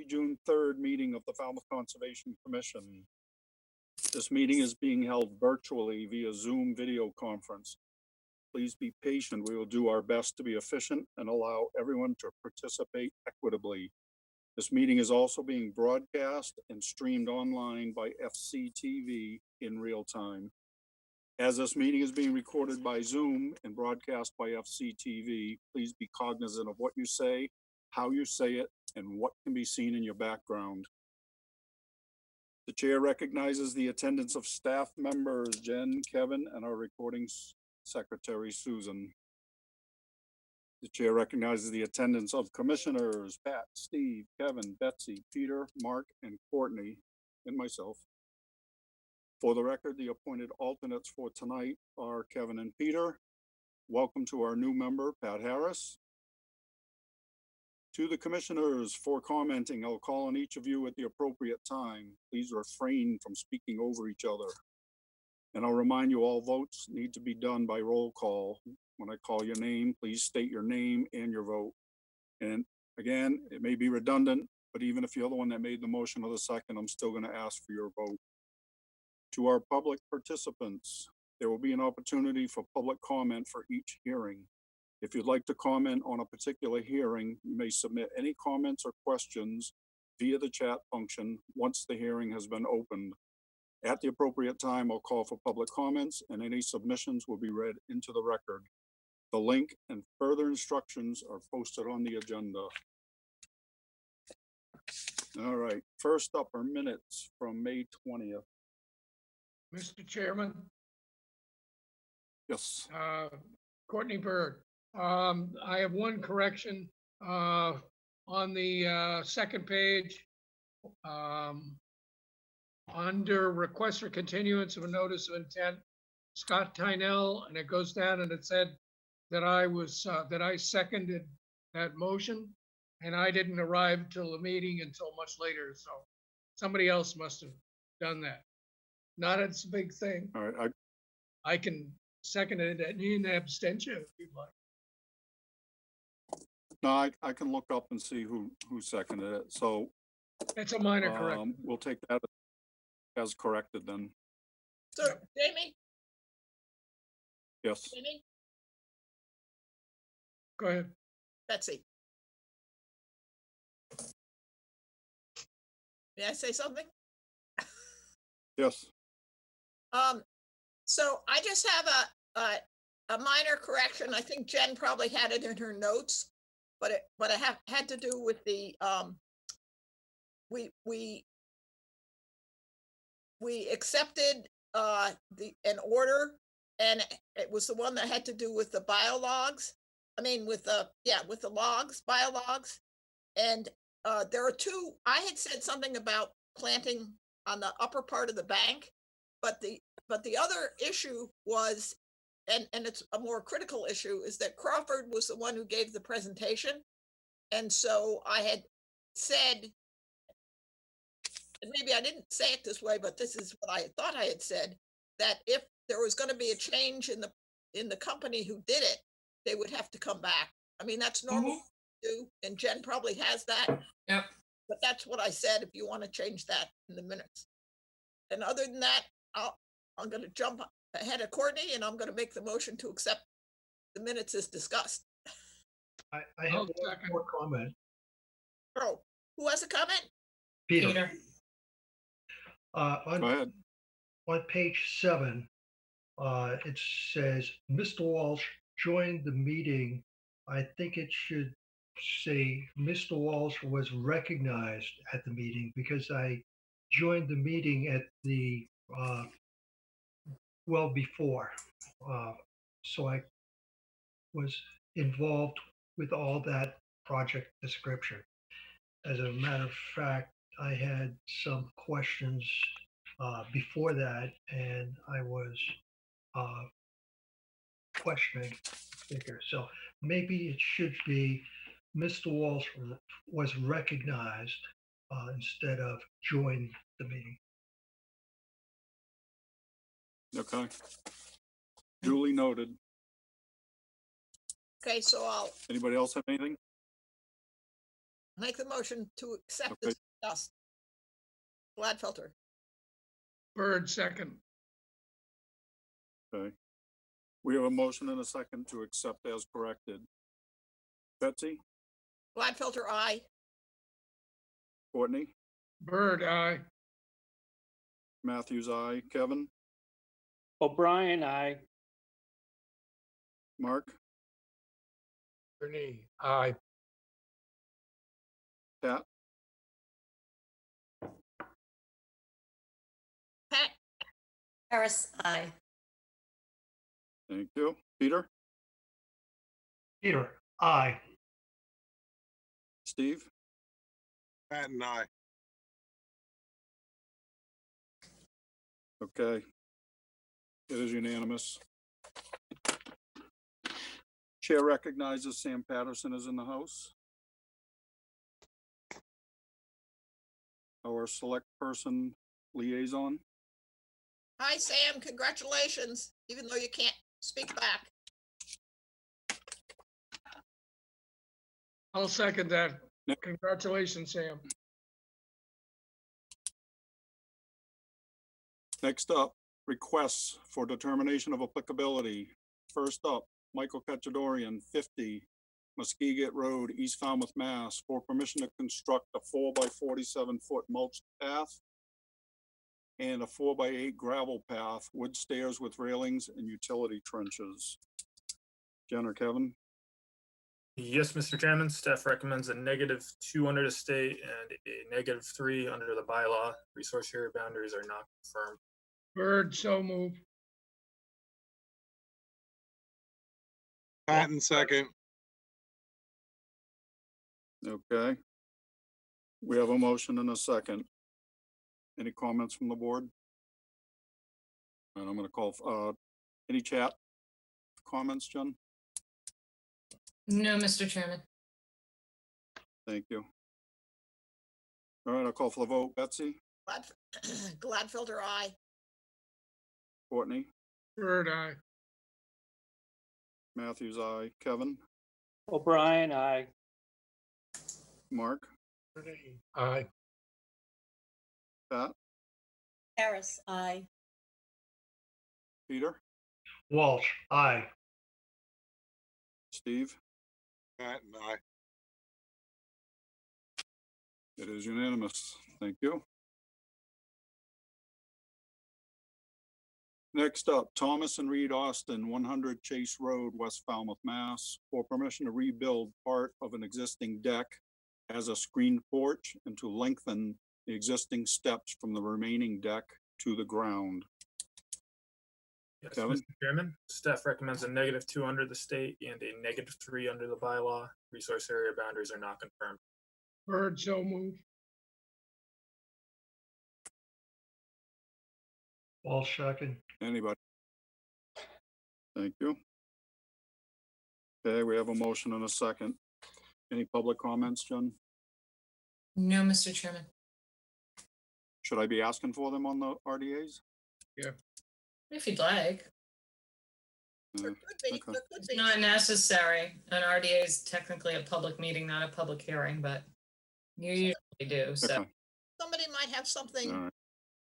June 3rd meeting of the Falmouth Conservation Commission. This meeting is being held virtually via Zoom video conference. Please be patient. We will do our best to be efficient and allow everyone to participate equitably. This meeting is also being broadcast and streamed online by FCTV in real time. As this meeting is being recorded by Zoom and broadcast by FCTV, please be cognizant of what you say, how you say it, and what can be seen in your background. The chair recognizes the attendance of staff members, Jen, Kevin, and our recording secretary, Susan. The chair recognizes the attendance of commissioners, Pat, Steve, Kevin, Betsy, Peter, Mark, and Courtney, and myself. For the record, the appointed alternates for tonight are Kevin and Peter. Welcome to our new member, Pat Harris. To the commissioners for commenting, I'll call on each of you at the appropriate time. Please refrain from speaking over each other. And I'll remind you, all votes need to be done by roll call. When I call your name, please state your name and your vote. And again, it may be redundant, but even if you're the one that made the motion or the second, I'm still going to ask for your vote. To our public participants, there will be an opportunity for public comment for each hearing. If you'd like to comment on a particular hearing, you may submit any comments or questions via the chat function once the hearing has been opened. At the appropriate time, I'll call for public comments and any submissions will be read into the record. The link and further instructions are posted on the agenda. All right, first up are minutes from May 20th. Mr. Chairman. Yes. Courtney Bird. I have one correction on the second page. Under request for continuance of a notice of intent, Scott Tynell, and it goes down and it said that I seconded that motion, and I didn't arrive till the meeting until much later, so somebody else must have done that. Not it's a big thing. All right. I can second it in abstention if you'd like. No, I can look up and see who seconded it. So it's a minor correction. We'll take that as corrected then. So, Jamie? Yes. Jamie? Go ahead. Betsy? May I say something? Yes. So I just have a minor correction. I think Jen probably had it in her notes, but it had to do with the we accepted an order, and it was the one that had to do with the biologs. I mean, with the biologs, and there are two. I had said something about planting on the upper part of the bank, but the other issue was, and it's a more critical issue, is that Crawford was the one who gave the presentation, and so I had said, and maybe I didn't say it this way, but this is what I thought I had said, that if there was going to be a change in the company who did it, they would have to come back. I mean, that's normal to do, and Jen probably has that. Yep. But that's what I said, if you want to change that in the minutes. And other than that, I'm going to jump ahead of Courtney, and I'm going to make the motion to accept the minutes as discussed. I have one more comment. Oh, who has a comment? Peter. Go ahead. On page 7, it says, Mr. Walsh joined the meeting. I think it should say Mr. Walsh was recognized at the meeting, because I joined the meeting at the well before. So I was involved with all that project description. As a matter of fact, I had some questions before that, and I was questioning figure. So maybe it should be Mr. Walsh was recognized instead of joined the meeting. Okay. Duly noted. Okay, so Anybody else have anything? Make the motion to accept Okay. this dust. Gladfelter, Bird second. Okay. We have a motion and a second to accept as corrected. Betsy, Gladfelter, aye. Courtney, Bird, aye. Matthews, aye. Kevin, O'Brien, aye. Mark, Ernie, aye. Pat, Pat, Harris, aye. thank you. Peter, Peter, aye. Steve, Patton, aye. okay. It is unanimous. Chair recognizes Sam Patterson is in the house. Our select person liaison. hi, Sam, congratulations, even though you can't speak back. I'll second that. Yep. Congratulations, Sam. Next up, requests for determination of applicability. First up, Michael Cachadorian, 50 Muskeget Road, East Falmouth, Mass, for permission to construct a 4x47-foot mulch path and a 4x8 gravel path, wood stairs with railings and utility trenches. Jen or Kevin? Yes, Mr. Chairman, staff recommends a -2 under the state and a -3 under the bylaw. Resource area boundaries are not confirmed. Bird, so move. Patton, second. Okay. We have a motion and a second. Any comments from the board? And I'm gonna call, any chat comments, Jen? No, Mr. Chairman. Thank you. All right, I'll call for the vote. Betsy, Gladfelter, aye. Courtney, Bird, aye. Matthews, aye. Kevin, O'Brien, aye. Mark, Ernie, aye. Pat, Harris, aye. Peter, Walsh, aye. Steve. Patton, aye. It is unanimous. Thank you. Next up, Thomas and Reed Austin, 100 Chase Road, West Falmouth, Mass, for permission to rebuild part of an existing deck as a screened porch and to lengthen the existing steps from the remaining deck to the ground. Yes, Kevin? Mr. Chairman, staff recommends a -2 under the state and a -3 under the bylaw. Resource area boundaries are not confirmed. Bird, so move. Walsh, second. Anybody? Thank you. Okay, we have a motion and a second. Any public comments, Jen? No, Mr. Chairman. Should I be asking for them on the RDAs? If you'd like. There Yeah, could be, okay. there could It's be. not necessary. An RDA is technically a public meeting, not a public hearing, but you usually do, so. Okay, Somebody might have all something right.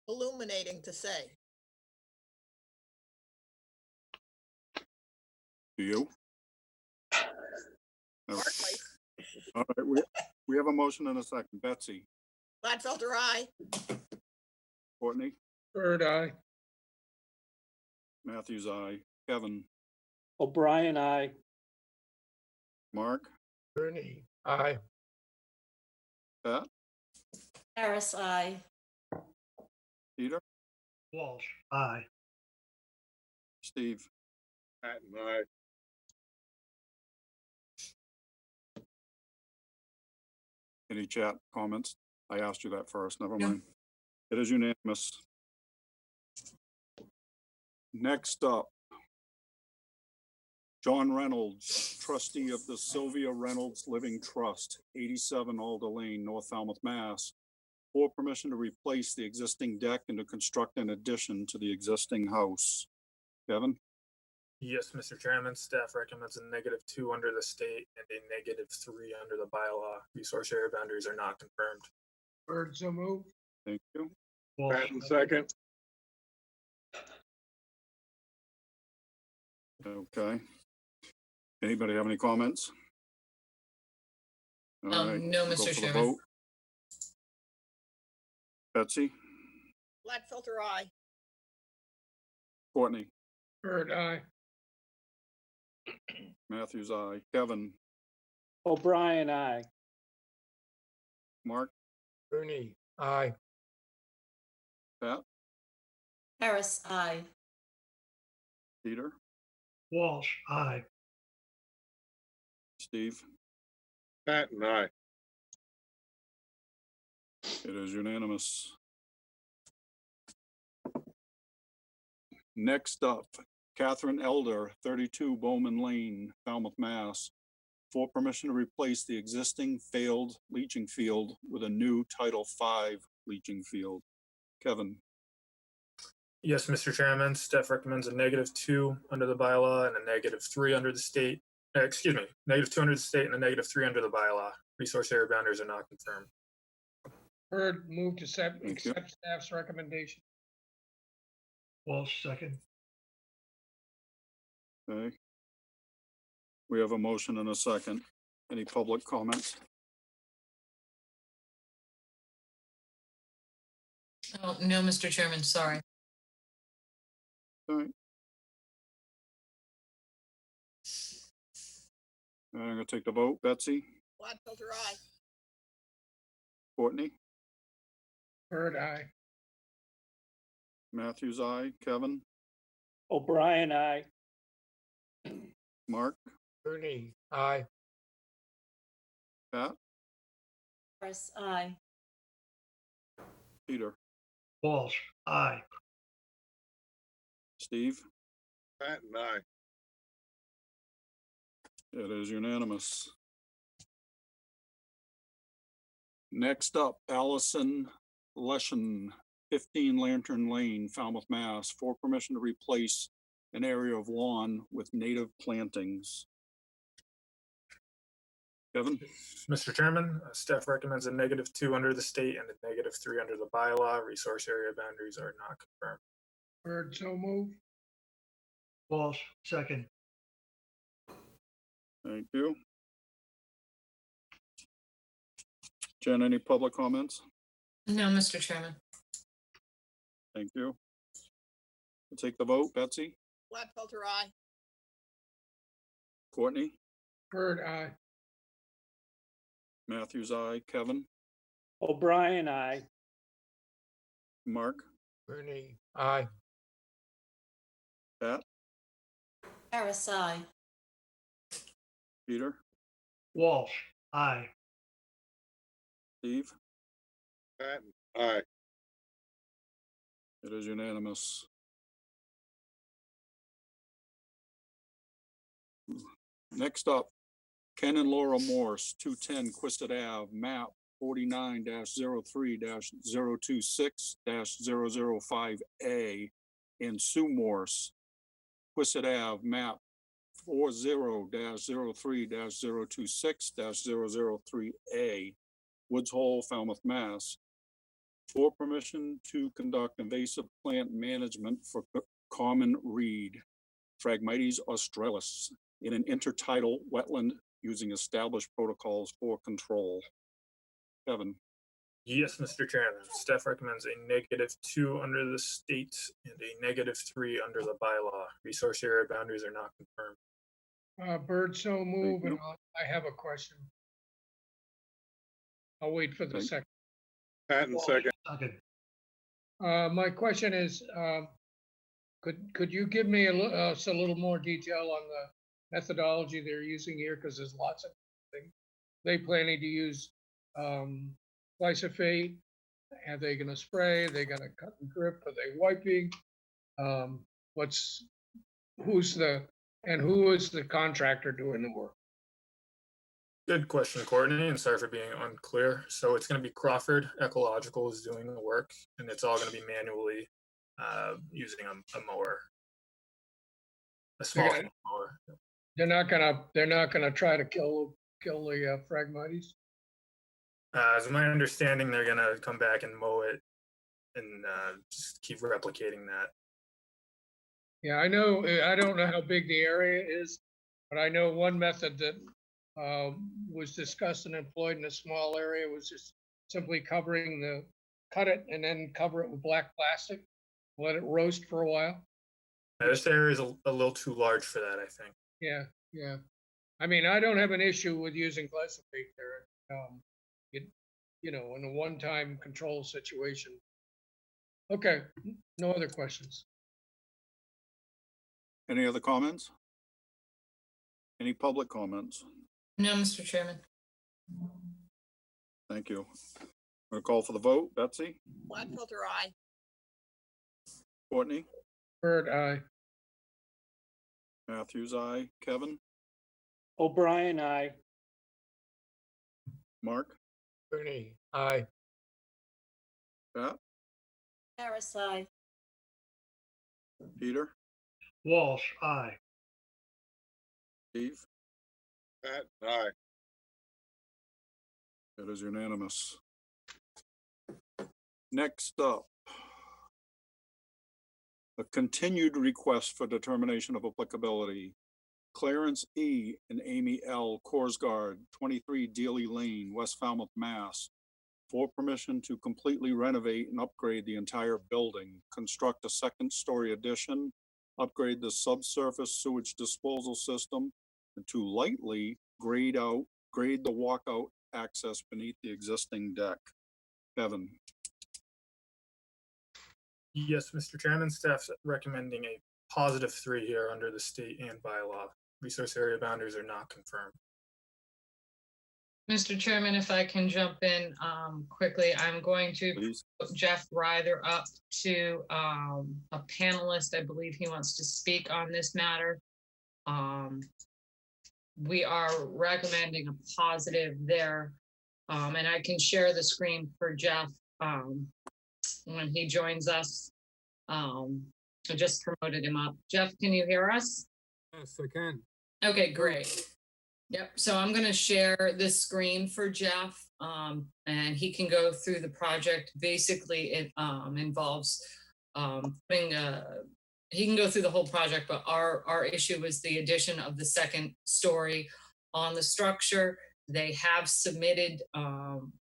illuminating to say. Do you? Mark Okay. might. All right, we have a motion and a second. Betsy, Gladfelter, aye. Courtney, Bird, aye. Matthews, aye. Kevin, O'Brien, aye. Mark, Ernie, aye. Pat, Harris, aye. Peter, Walsh, aye. Steve. Patton, aye. Any chat comments? I asked you that first, never No. mind. It is unanimous. Next up, John Reynolds, trustee of the Sylvia Reynolds Living Trust, 87 Alder Lane, North Falmouth, Mass, for permission to replace the existing deck and to construct an addition to the existing house. Kevin? Yes, Mr. Chairman, staff recommends a -2 under the state and a -3 under the bylaw. Resource area boundaries are not confirmed. Bird, so move. Thank you. Walsh, Patton second. Okay. Anybody have any comments? All right, No, we'll go Mr. for the Chairman. vote. Betsy, Gladfelter, aye. Courtney, Bird, aye. Matthews, aye. Kevin, O'Brien, I. Mark, Rooney, aye. Pat, Harris, aye. Peter, Walsh, aye. Steve. Patton, aye. It is unanimous. Next up, Catherine Elder, 32 Bowman Lane, Falmouth, Mass. For permission to replace the existing failed leaching field with a new Title V leaching field. Kevin, Yes, Mr. Chairman, staff recommends a -2 under the bylaw and a -3 under the state. Excuse me, -2 under the state and a -3 under the bylaw. Resource area boundaries are not confirmed. Bird, move to Thank you. accept staff's recommendation. Walsh, second. okay. We have a motion and a second. Any public comments? Oh, no, Mr. Chairman, sorry. All right. I'm gonna take the vote. Betsy, Gladfelter, aye. Courtney, Bird, aye. Matthews, aye. Kevin, O'Brien, I. Mark, Rooney, aye. Pat, Harris, aye. Peter, Walsh, aye. Steve. Patton, aye. It is unanimous. Next up, Allison Leshen, 15 Lantern Lane, Falmouth, Mass. For permission to replace an area of lawn with native plantings. Kevin, Mr. Chairman, staff recommends a -2 under the state and a -3 under the bylaw. Resource area boundaries are not confirmed. Bird, so move. Walsh, second. thank you. Jen, any public comments? No, Mr. Chairman. Thank you. We'll take the vote. Betsy, Gladfelter, aye. Courtney, Bird, aye. Matthews, aye. Kevin, O'Brien, I. Mark, Rooney, aye. Pat, Harris, aye. Peter, Walsh, aye. Steve. Patton, aye. It is unanimous. Next up, Ken and Laura Morse, 210 Quistit Ave, map 49-03-026-005A, and Sue Morse, Quistit Ave, map 40-03-026-003A, Woods Hole, Falmouth, Mass. For permission to conduct invasive plant management for common reed, Phragmites australis, in an intertidal wetland using established protocols for control. Kevin, Yes, Mr. Chairman, staff recommends a -2 under the state and a -3 under the bylaw. Resource area boundaries are not confirmed. Bird, so move, you. and I have a question. I'll wait for the Thank- second. Patton Walsh, second. second. My question is, could you give me us a little more detail on the methodology they're using here? Because there's lots of things. They planning to use glyphosate? Are they gonna spray? Are they gonna cut and drip? Are they wiping? Who is the contractor doing the work? Good question, Courtney, and sorry for being unclear. So it's going to be Crawford Ecological is doing the work, and it's all going to be manually using a mower. a small Okay. mower. They're not gonna try to kill the phragmites? As my understanding, they're gonna come back and mow it and just keep replicating that. Yeah, I know, I don't know how big the area is, but I know one method that was discussed and employed in a small area was just simply cut it and then cover it with black plastic, let it roast for a while. This area is a little too large for that, I think. Yeah, yeah. I mean, I don't have an issue with using glyphosate there. In a one-time control situation. Okay, no other questions. Any other comments? Any public comments? No, Mr. Chairman. Thank you. I'm gonna call for the vote. Betsy, Gladfelter, aye. Courtney, Bird, aye. Matthews, aye. Kevin, O'Brien, I. Mark, Bernie, aye. Pat, Harris, I. Peter, Walsh, aye. Steve. Patton, aye. It is unanimous. Next up, a continued request for determination of applicability. Clarence E. and Amy L. Korsgaard, 23 Dealey Lane, West Falmouth, Mass. For permission to completely renovate and upgrade the entire building, construct a second-story addition, upgrade the subsurface sewage disposal system, and to lightly grade the walkout access beneath the existing deck. Kevin, Yes, Mr. Chairman, staff's recommending a +3 here under the state and bylaw. Resource area boundaries are not confirmed. Mr. Chairman, if I can jump in quickly, I'm going to please. put Jeff Ryther up to a panelist. I believe he wants to speak on this matter. We are recommending a positive there. And I can share the screen for Jeff when he joins us. I just promoted him up. Jeff, can you hear us? Yes, I can. Okay, great. Yep, so I'm gonna share this screen for Jeff, and he can go through the project. Basically, it involves he can go through the whole project, but our issue was the addition of the second story on the structure. They have submitted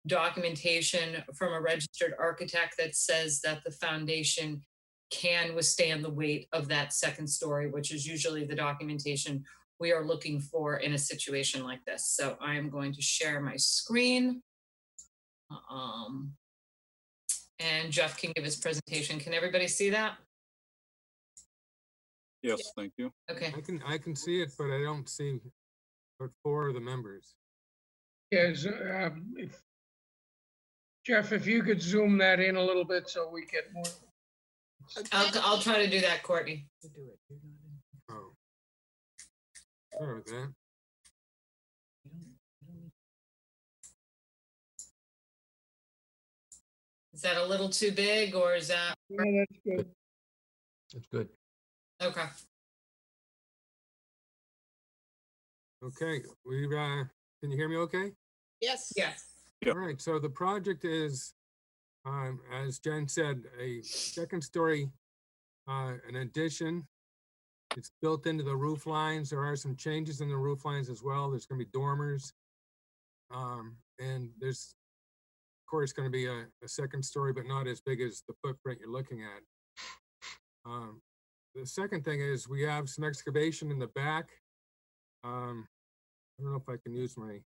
documentation from a registered architect that says that the foundation can withstand the weight of that second story, which is usually the documentation we are looking for in a situation like this. So I am going to share my screen. And Jeff can give his presentation. Can everybody see that? Yes, thank you. Okay. I can see it, but I don't see but 4 of the members. Yes, Jeff, if you could zoom that in a little bit so we get more. I'll try to do that, Courtney. Oh. Sorry about that. Is that a little too big or is that, Yeah, that's good. That's good. okay. Okay, can you hear me okay? Yes. Yes. Yep. All right, so the project is, as Jen said, a second story, an addition. It's built into the roof lines. There are some changes in the roof lines as well. There's gonna be dormers. And there's, of course, gonna be a second story, but not as big as the footprint you're looking at. The second thing is we have some excavation in the back. I don't know if I can use my,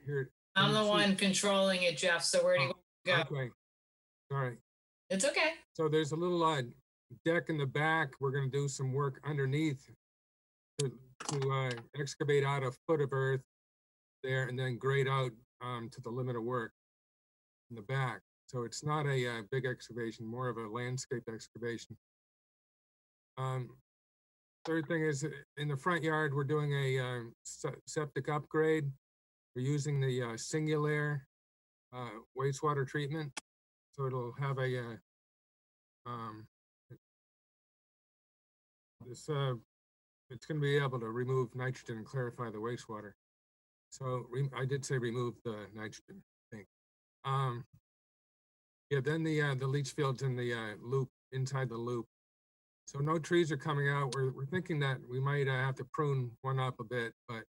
here. I'm the Can you see? one controlling it, Jeff, so where do you go? Okay, all right. It's okay. So there's a little deck in the back. We're gonna do some work underneath to excavate out a foot of earth there and then grade out to the limit of work in the back. So it's not a big excavation, more of a landscape excavation. Third thing is in the front yard, we're doing a septic upgrade. We're using the Singular wastewater treatment. So it'll have a this, it's gonna be able to remove nitrogen and clarify the wastewater. So I did say remove the nitrogen, I think. Yeah, then the leach fields in the loop, inside the loop. So no trees are coming out. We're thinking that we might have to prune one up a bit, but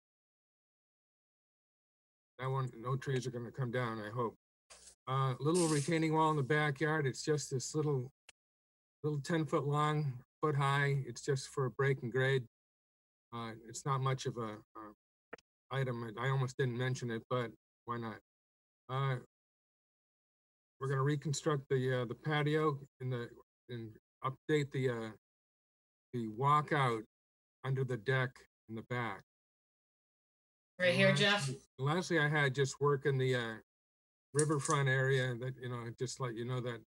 that one, no trees are gonna come down, I hope. Little retaining wall in the backyard. It's just this little 10-foot long, foot high. It's just for a break and grade. It's not much of a item. I almost didn't mention it, but why not? We're gonna reconstruct the patio and update the walkout under the deck in the back. Right here, Jeff? Lastly, I had just work in the riverfront area that, just let you know that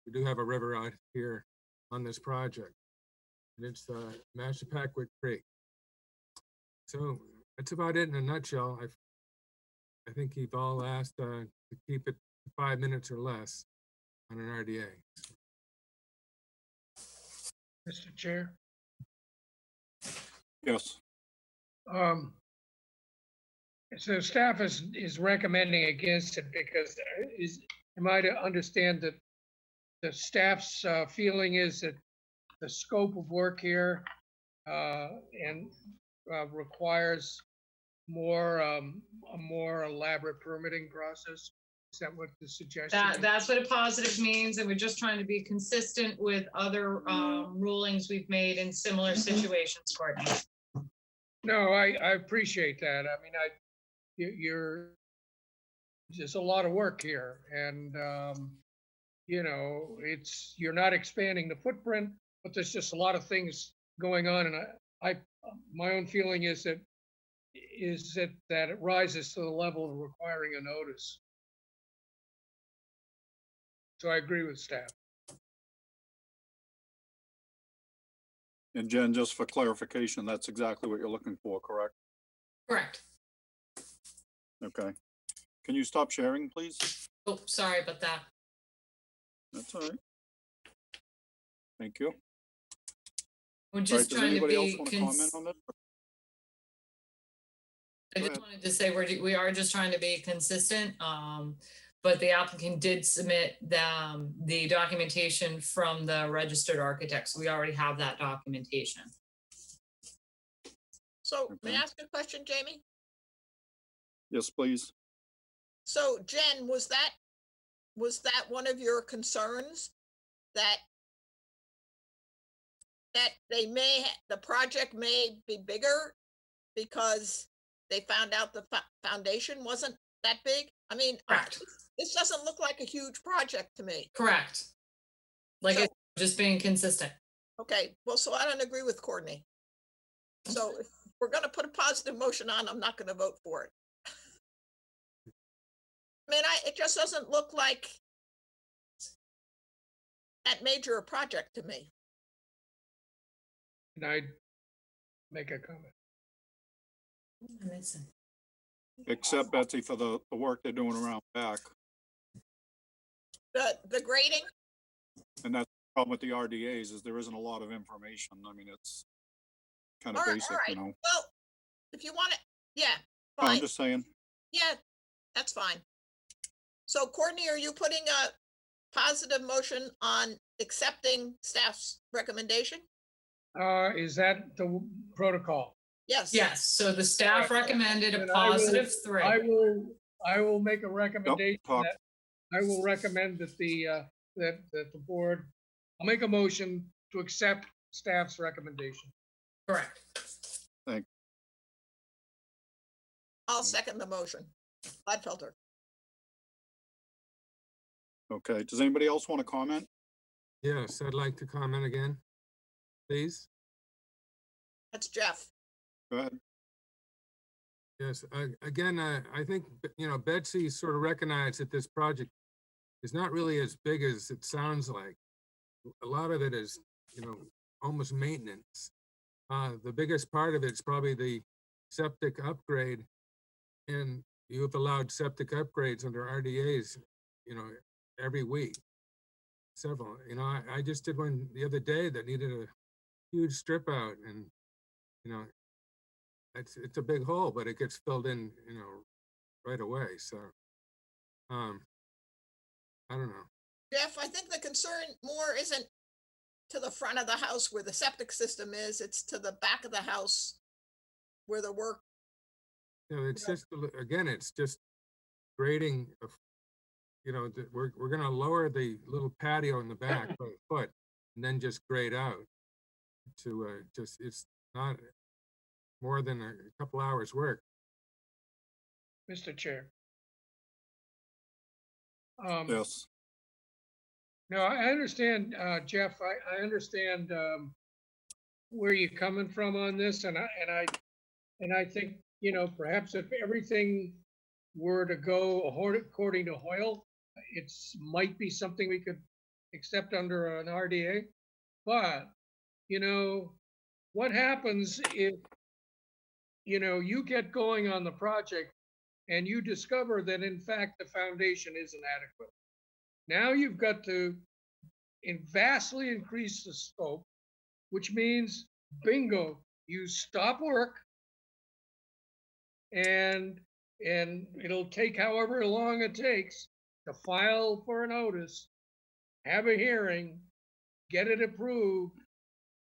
we do have a river out here on this project. And it's Massapequa Creek. So that's about it in a nutshell. I think you've all asked to keep it 5 minutes or less on an RDA. Mr. Chair. Yes. So staff is recommending against it because am I to understand that the staff's feeling is that the scope of work here and requires a more elaborate permitting process? Is that what the suggestion is? That's what a positive means, and we're just trying to be consistent with other rulings we've made in similar situations, Courtney. No, I appreciate that. I mean, there's a lot of work here, and you're not expanding the footprint, but there's just a lot of things going on, and my own feeling is that it rises to the level of requiring a notice. So I agree with staff. And Jen, just for clarification, that's exactly what you're looking for, correct? Correct. Okay. Can you stop sharing, please? Oh, sorry about that. That's all right. Thank you. We're All right, just does trying to anybody else be. want to comment on this? I Go just ahead. wanted to say we are just trying to be consistent. But the applicant did submit the documentation from the registered architect, so we already have that documentation. So may I Okay. ask a question, Jamie? Yes, please. So Jen, was that one of your concerns that the project may be bigger because they found out the foundation wasn't that big? I mean, Correct. this doesn't look like a huge project to me. Correct. Like So- just being consistent. Okay, well, so I don't agree with Courtney. So if we're gonna put a positive motion on, I'm not gonna vote for it. I mean, it just doesn't look like that major a project to me. Can I make a comment? Except Betsy for the work they're doing around back. The grading, And that's the problem with the RDAs is there isn't a lot of information. I mean, it's kind of all right, basic, all right. you know. Well, if you want it, yeah, No, I'm fine. just saying. Yeah, that's fine. So Courtney, are you putting a positive motion on accepting staff's recommendation? Is that the protocol? Yes. Yes, so the staff recommended a Then I will- positive 3. I will make a recommendation talk. that, I will recommend that that the board, I'll make a motion to accept staff's recommendation. Correct. I'll second the motion. Gladfelter. Okay. Does anybody else want to comment? Yes, I'd like to comment again, please. That's Jeff. Go ahead. Yes, again, I think, Betsy sort of recognized that this project is not really as big as it sounds like. A lot of it is, almost maintenance. The biggest part of it is probably the septic upgrade. And you have allowed septic upgrades under RDAs, every week. Several, I just did one the other day that needed huge strip out and, it's a big hole, but it gets filled in, right away. So, I don't know. Jeff, I think the concern more isn't to the front of the house where the septic system is, it's to the back of the house where the work. It's just, again, it's just grading of, we're gonna lower the little patio in the back by a foot and then just grade out to, it's not more than a couple hours work. Mr. Chair. Yes. No, I understand, Jeff, I understand where you're coming from on this, and I think, perhaps if everything were to go according to Hoyle, might be something we could accept under an RDA. But, what happens if, you get going on the project and you discover that in fact the foundation isn't adequate? Now you've got to vastly increase the scope, which means, bingo, you stop work and it'll take however long it takes to file for a notice, have a hearing, get it approved,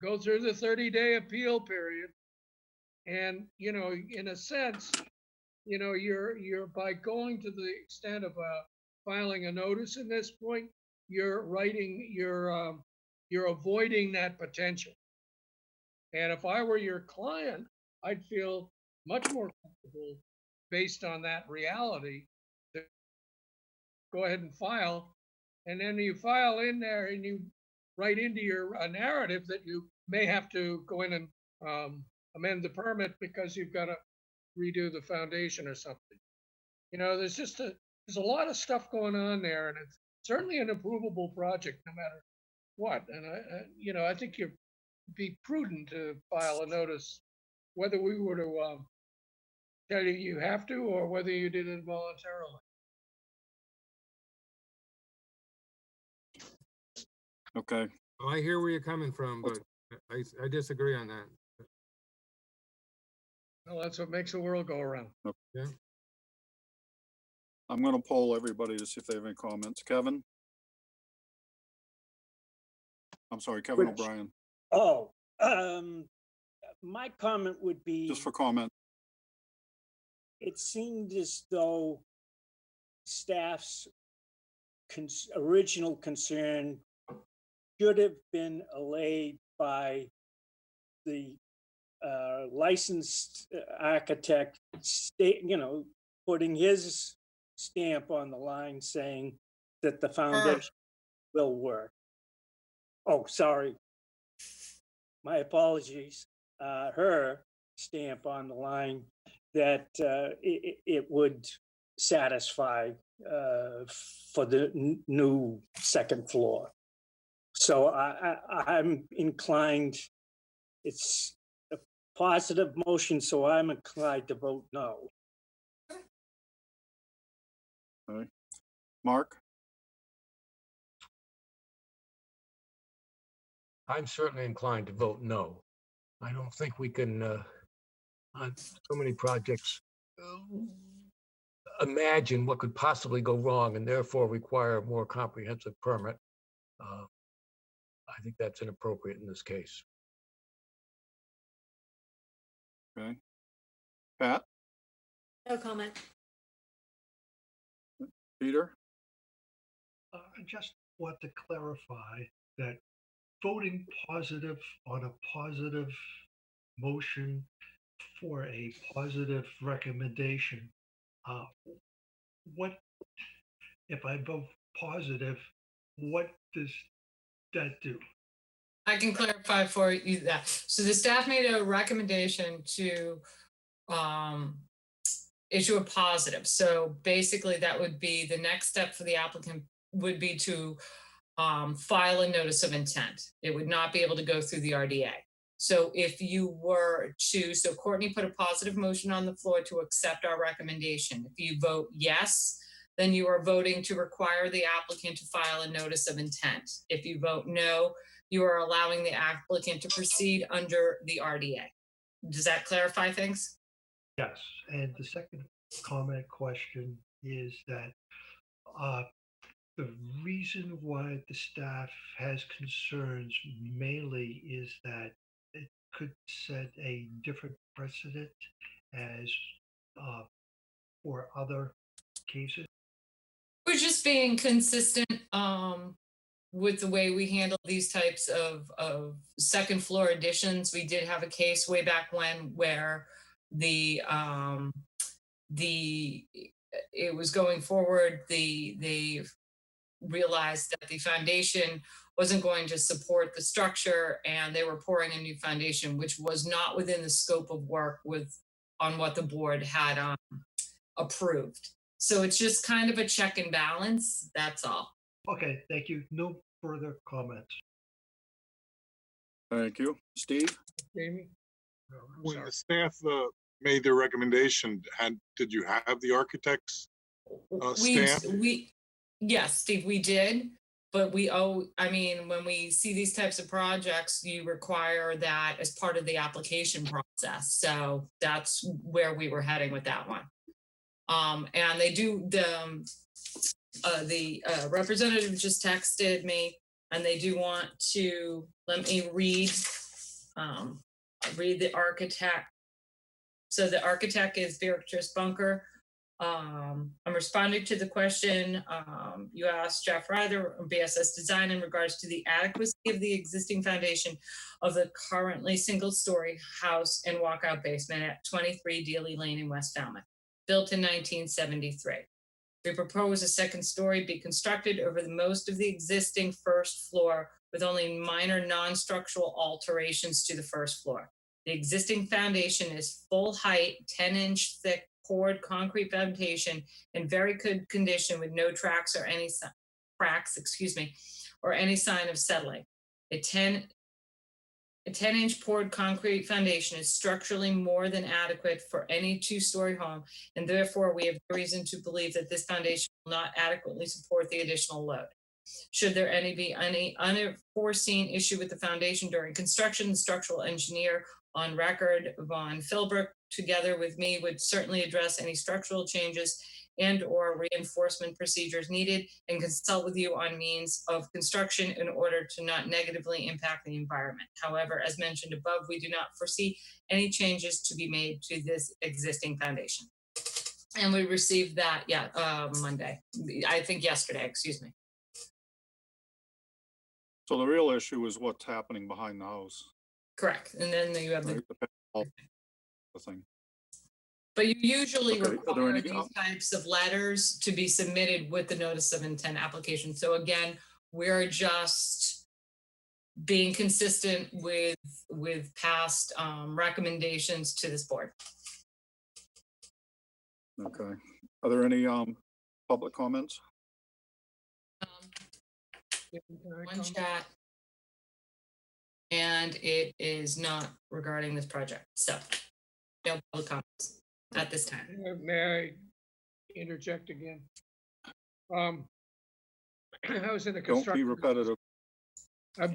go through the 30-day appeal period. And, in a sense, you're by going to the extent of filing a notice at this point, you're avoiding that potential. And if I were your client, I'd feel much more comfortable based on that reality to go ahead and file. And then you file in there and you write into your narrative that you may have to go in and amend the permit because you've got to redo the foundation or something. There's there's a lot of stuff going on there, and it's certainly an approvable project no matter what. And I think you'd be prudent to file a notice, whether we were to tell you you have to, or whether you did it voluntarily. Okay. Well, I hear where you're coming from, but I disagree on that. Well, that's what makes the world go around. Yeah. I'm going to poll everybody to see if they have any comments. Kevin? I'm sorry, Kevin Which- O'Brien, Oh, my comment would be, just for comment. it seemed as though staff's original concern should have been allayed by the licensed architect, putting his stamp on the line saying that the foundation will work. Oh, sorry. My apologies. Her stamp on the line that it would satisfy for the new second floor. So I'm inclined, it's a positive motion, so I'm inclined to vote no. Okay. Mark? I'm certainly inclined to vote no. I don't think we can, on so many projects, imagine what could possibly go wrong and therefore require a more comprehensive permit. I think that's inappropriate in this case. Okay. Pat? No comment. Peter? I just want to clarify that voting positive on a positive motion for a positive recommendation, what, if I vote positive, what does that do? I can clarify for you that. So the staff made a recommendation to issue a positive. So basically that would be the next step for the applicant would be to file a notice of intent. It would not be able to go through the RDA. So if you were to, so Courtney put a positive motion on the floor to accept our recommendation. If you vote yes, then you are voting to require the applicant to file a notice of intent. If you vote no, you are allowing the applicant to proceed under the RDA. Does that clarify things? Yes, and the second comment question is that the reason why the staff has concerns mainly is that it could set a different precedent as for other cases. We're just being consistent with the way we handle these types of second floor additions. We did have a case way back when where it was going forward. They realized that the foundation wasn't going to support the structure, and they were pouring a new foundation, which was not within the scope of work on what the board had approved. So it's just kind of a check and balance. That's all. Okay, thank you. No further comments. Thank you. Steve? Jamie? No, I'm When sorry. the staff made their recommendation, did you have the architects stamp? Yes, Steve, we did. But when we see these types of projects, you require that as part of the application process. So that's where we were heading with that one. And they do, the representative just texted me, and they do want to, let me read the architect. So the architect is Beatrice Bunker. I'm responding to the question you asked Jeff Ryder from BSS Design in regards to the adequacy of the existing foundation of the currently single-story house and walkout basement at 23 Dealey Lane in West Falmouth, built in 1973. We propose a second story be constructed over the most of the existing first floor with only minor non-structural alterations to the first floor. The existing foundation is full height, 10-inch thick poured concrete foundation in very good condition with no cracks or any sign of settling. A 10-inch poured concrete foundation is structurally more than adequate for any two-story home, and therefore we have reason to believe that this foundation will not adequately support the additional load. Should there be any unforeseen issue with the foundation during construction, the structural engineer on record, Von Philbrook, together with me, would certainly address any structural changes and or reinforcement procedures needed and consult with you on means of construction in order to not negatively impact the environment. However, as mentioned above, we do not foresee any changes to be made to this existing foundation. And we received that, Monday. I think yesterday, excuse me. So the real issue is what's happening behind the house. Correct. And then you have Right? The thing. But you usually Okay, are there require any these types of letters to be submitted with the notice of intent application. So again, we're just being consistent with past recommendations to this board. Okay. Are there any public comments? One chat. And it is not regarding this project. So no public comments at this time. May I interject again? I was in the Don't be construction. repetitive. I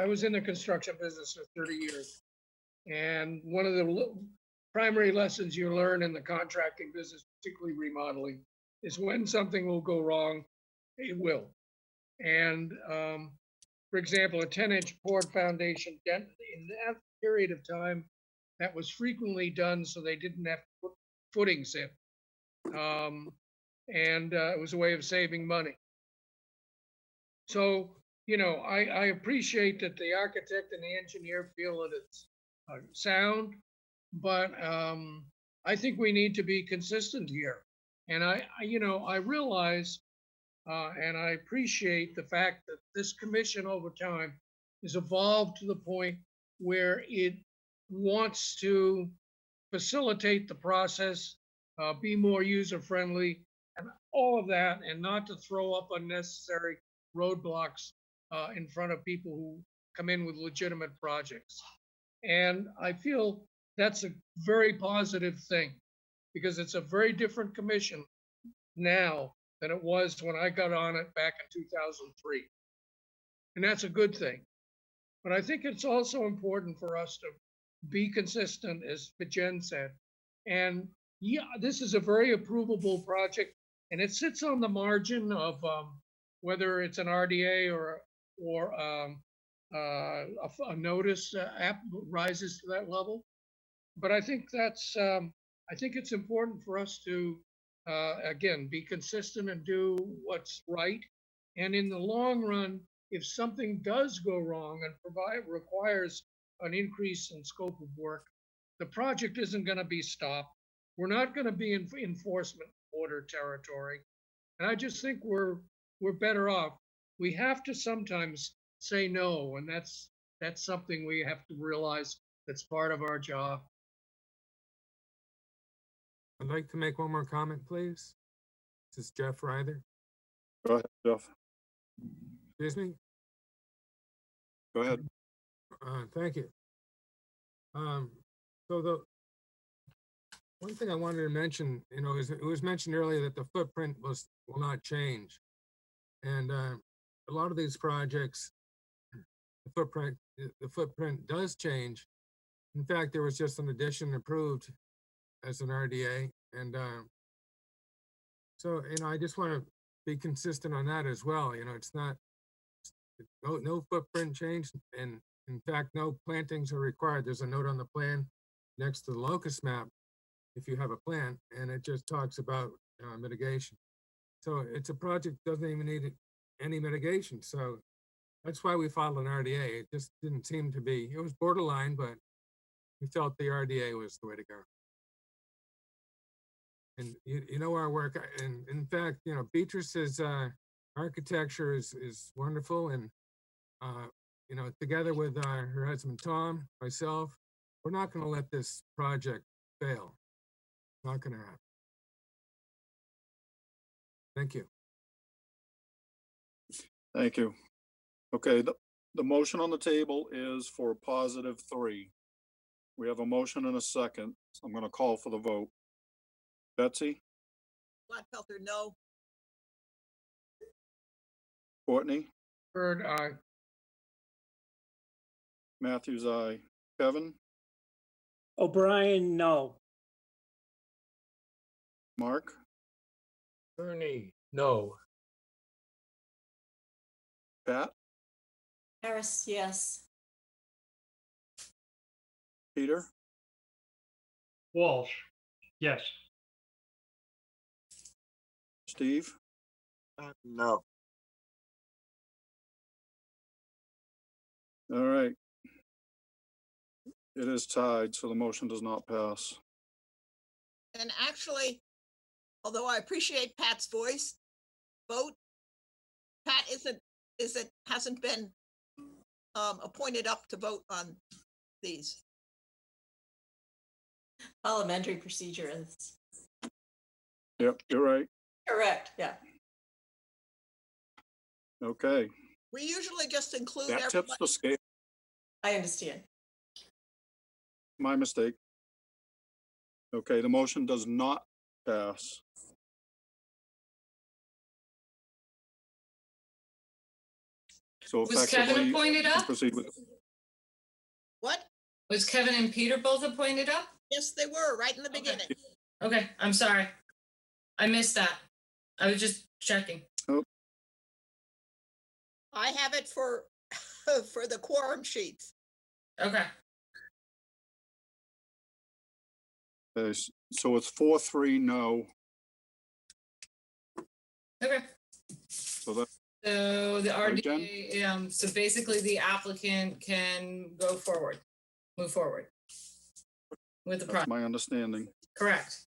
was in the construction business for 30 years. And one of the primary lessons you learn in the contracting business, particularly remodeling, is when something will go wrong, it will. And for example, a 10-inch poured foundation in that period of time, that was frequently done so they didn't have to put footings in. It was a way of saving money. So, I appreciate that the architect and the engineer feel that it's sound, but I think we need to be consistent here. And I realize and I appreciate the fact that this commission over time has evolved to the point where it wants to facilitate the process, be more user-friendly, and all of that, and not to throw up unnecessary roadblocks in front of people who come in with legitimate projects. And I feel that's a very positive thing, because it's a very different commission now than it was when I got on it back in 2003. And that's a good thing. But I think it's also important for us to be consistent, as Jen said. And yeah, this is a very approvable project, and it sits on the margin of whether it's an RDA or a notice app rises to that level. But I think that's I think it's important for us to again be consistent and do what's right. And in the long run, if something does go wrong and requires an increase in scope of work, the project isn't going to be stopped. We're not going to be in enforcement order territory. And I just think we're better off. We have to sometimes say no, and that's something we have to realize that's part of our job. I'd like to make one more comment, please. This is Jeff Ryther. Go ahead, Jeff. Excuse me? Go ahead. Thank you. So the one thing I wanted to mention, is it was mentioned earlier that the footprint will not change. And a lot of these projects, the footprint does change. In fact, there was just an addition approved as an RDA. And so, I just want to be consistent on that as well. It's not, no footprint change. And in fact, no plantings are required. There's a note on the plan next to the locust map, if you have a plan, and it just talks about mitigation. So it's a project doesn't even need any mitigation. So that's why we filed an RDA. It just didn't seem to be, it was borderline, but we felt the RDA was the way to go. And you know our work, and in fact, Beatrice's architecture is wonderful, and together with her husband Tom, myself, we're not going to let this project fail. Not going to happen. Thank you. Thank you. Okay, the motion on the table is for a positive 3. We have a motion and a second. So I'm going to call for the vote. Betsy? Gladfelter, no. Courtney? Bird, aye. Matthews, aye. Kevin? O'Brien, no. Mark? Ernie, no. Pat? Harris, yes. Peter? Walsh, yes. Steve? No. All right. It is tied, so the motion does not pass. And actually, although I appreciate Pat's voice, Pat hasn't been appointed up to vote on these. Parliamentary procedure is Yep, you're right. correct, yeah. Okay, We usually just include that tips everybody. the scale. I understand. My mistake. Okay, the motion does not pass. So Was Kevin effectively, appointed up? proceed with. What? Was Kevin and Peter both appointed up? Yes, they were right in the beginning. Okay, I'm sorry. I missed that. I was just checking. I have it for for the quorum sheets. Okay. Okay, so it's 4-3 no. Okay. So that, So the Right, Jen? RDA, so basically the applicant can go forward, move forward with the that's project. my understanding. Correct.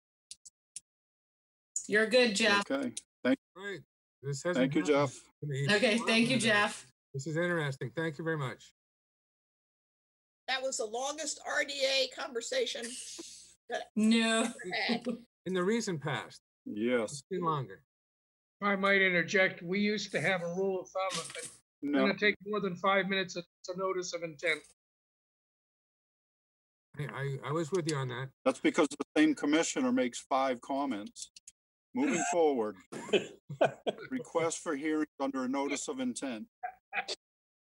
You're good, Jeff. Okay, Right. This hasn't thank you, happened Jeff. to me. Okay, thank you, Jeff. This is interesting. Thank you very much. That was the longest RDA conversation No. I had. In the recent past, Yes, it's been longer. If I might interject, we used to have a rule of thumb of it's no, going to take more than 5 minutes to notice of intent. I was with you on that. that's because the same commissioner makes 5 comments. Moving forward, request for hearing under a notice of intent.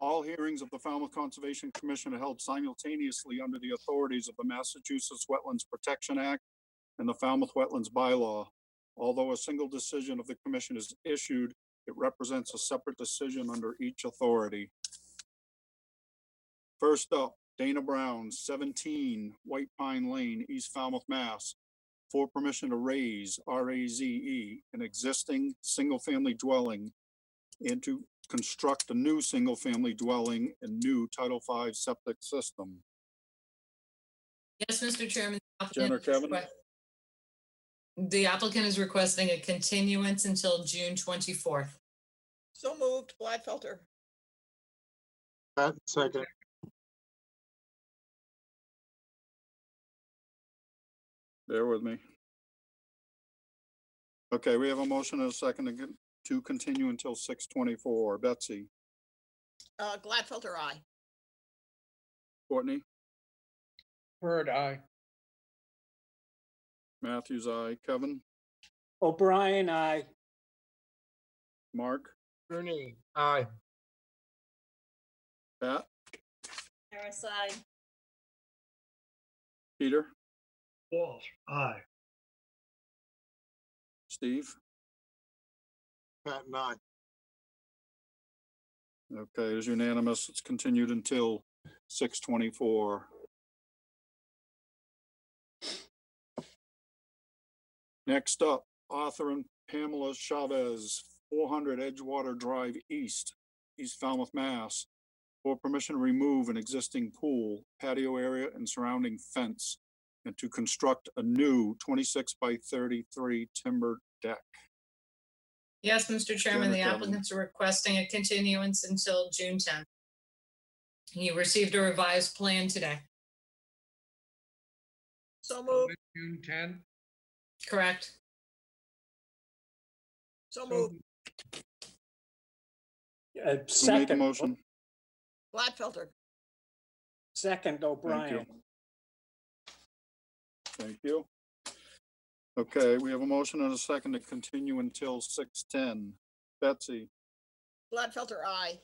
All hearings of the Falmouth Conservation Commission are held simultaneously under the authorities of the Massachusetts Wetlands Protection Act and the Falmouth Wetlands Bylaw. Although a single decision of the commission is issued, it represents a separate decision under each authority. First up, Dana Brown, 17 White Pine Lane, East Falmouth, Mass. For permission to raise, RAZE, an existing single-family dwelling and to construct a new single-family dwelling and new Title V septic system. Yes, Mr. Chairman. Jen or Kevin? The applicant is requesting a continuance until June 24th. So moved, Gladfelter. Pat, second. Bear with me. Okay, we have a motion and a second to continue until 6:24. Betsy, Gladfelter, aye. Courtney, Bird, aye. Matthews, aye. Kevin, O'Brien, aye. Mark, Rooney, aye. Pat, Harris, aye. Peter, Walsh, aye. Steve. Pat and I. Okay, it is unanimous. It's continued until 6:24. Next up, Arthur and Pamela Chavez, 400 Edgewater Drive East, East Falmouth, Mass. For permission to remove an existing pool, patio area, and surrounding fence, and to construct a new 26 by 33 timber deck. Yes, Mr. Chairman, the Jen or Kevin? applicants are requesting a continuance until June 10th. You received a revised plan today, So moved, June 10. correct? so moved, Who made the Second, motion? Gladfelter. second Thank O'Brien. you. Thank you. Okay, we have a motion and a second to continue until 6:10. Betsy, Gladfelter, aye.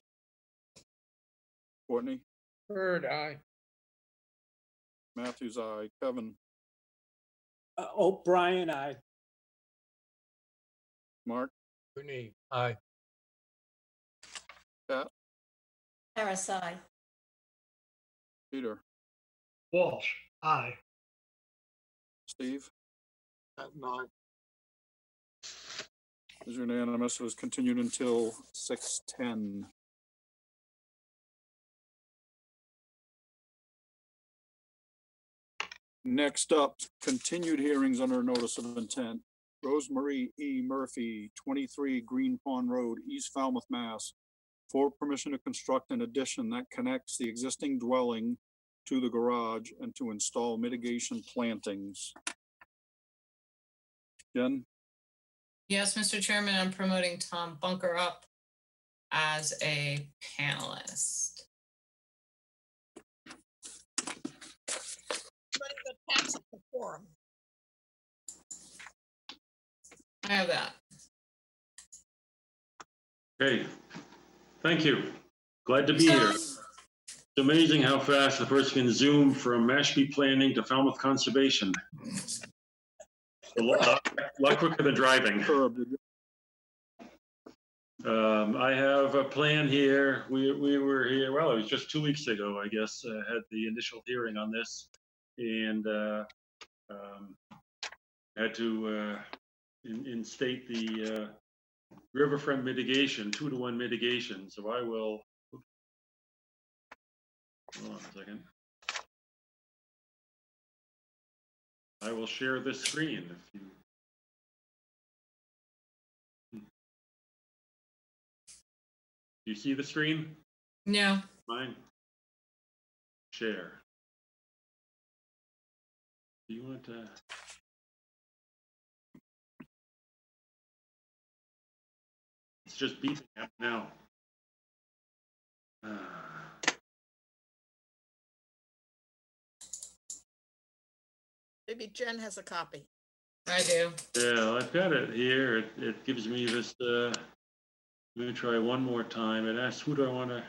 Courtney, Bird, aye. Matthews, aye. Kevin, O'Brien, aye. Mark, Rooney, aye. Pat, Harris, aye. Peter, Walsh, aye. Steve. Pat and I. Is unanimous. It was continued until 6:10. Next up, continued hearings under notice of intent. Rosemarie E. Murphy, 23 Green Pond Road, East Falmouth, Mass. For permission to construct an addition that connects the existing dwelling to the garage and to install mitigation plantings. Jen? Yes, Mr. Chairman, I'm promoting Tom Bunker up as a panelist. But the tax forum. I have that. Okay, thank you. Glad to be here. It's amazing how fast a person can zoom from Mashpee Planning to Falmouth Conservation. A lot quicker than driving. I have a plan here. We were here, well, it was just 2 weeks ago, I guess, had the initial hearing on this. And had to instate the riverfront mitigation, 2-to-1 mitigation. So I will, hold on a second. I will share this screen if you. Do you see the screen? No. Mine? Share. Do you want to? It's just beeping up now. Maybe Jen has a copy. I do. Yeah, I've got it here. It gives me this, let me try one more time. It asks, who do I want to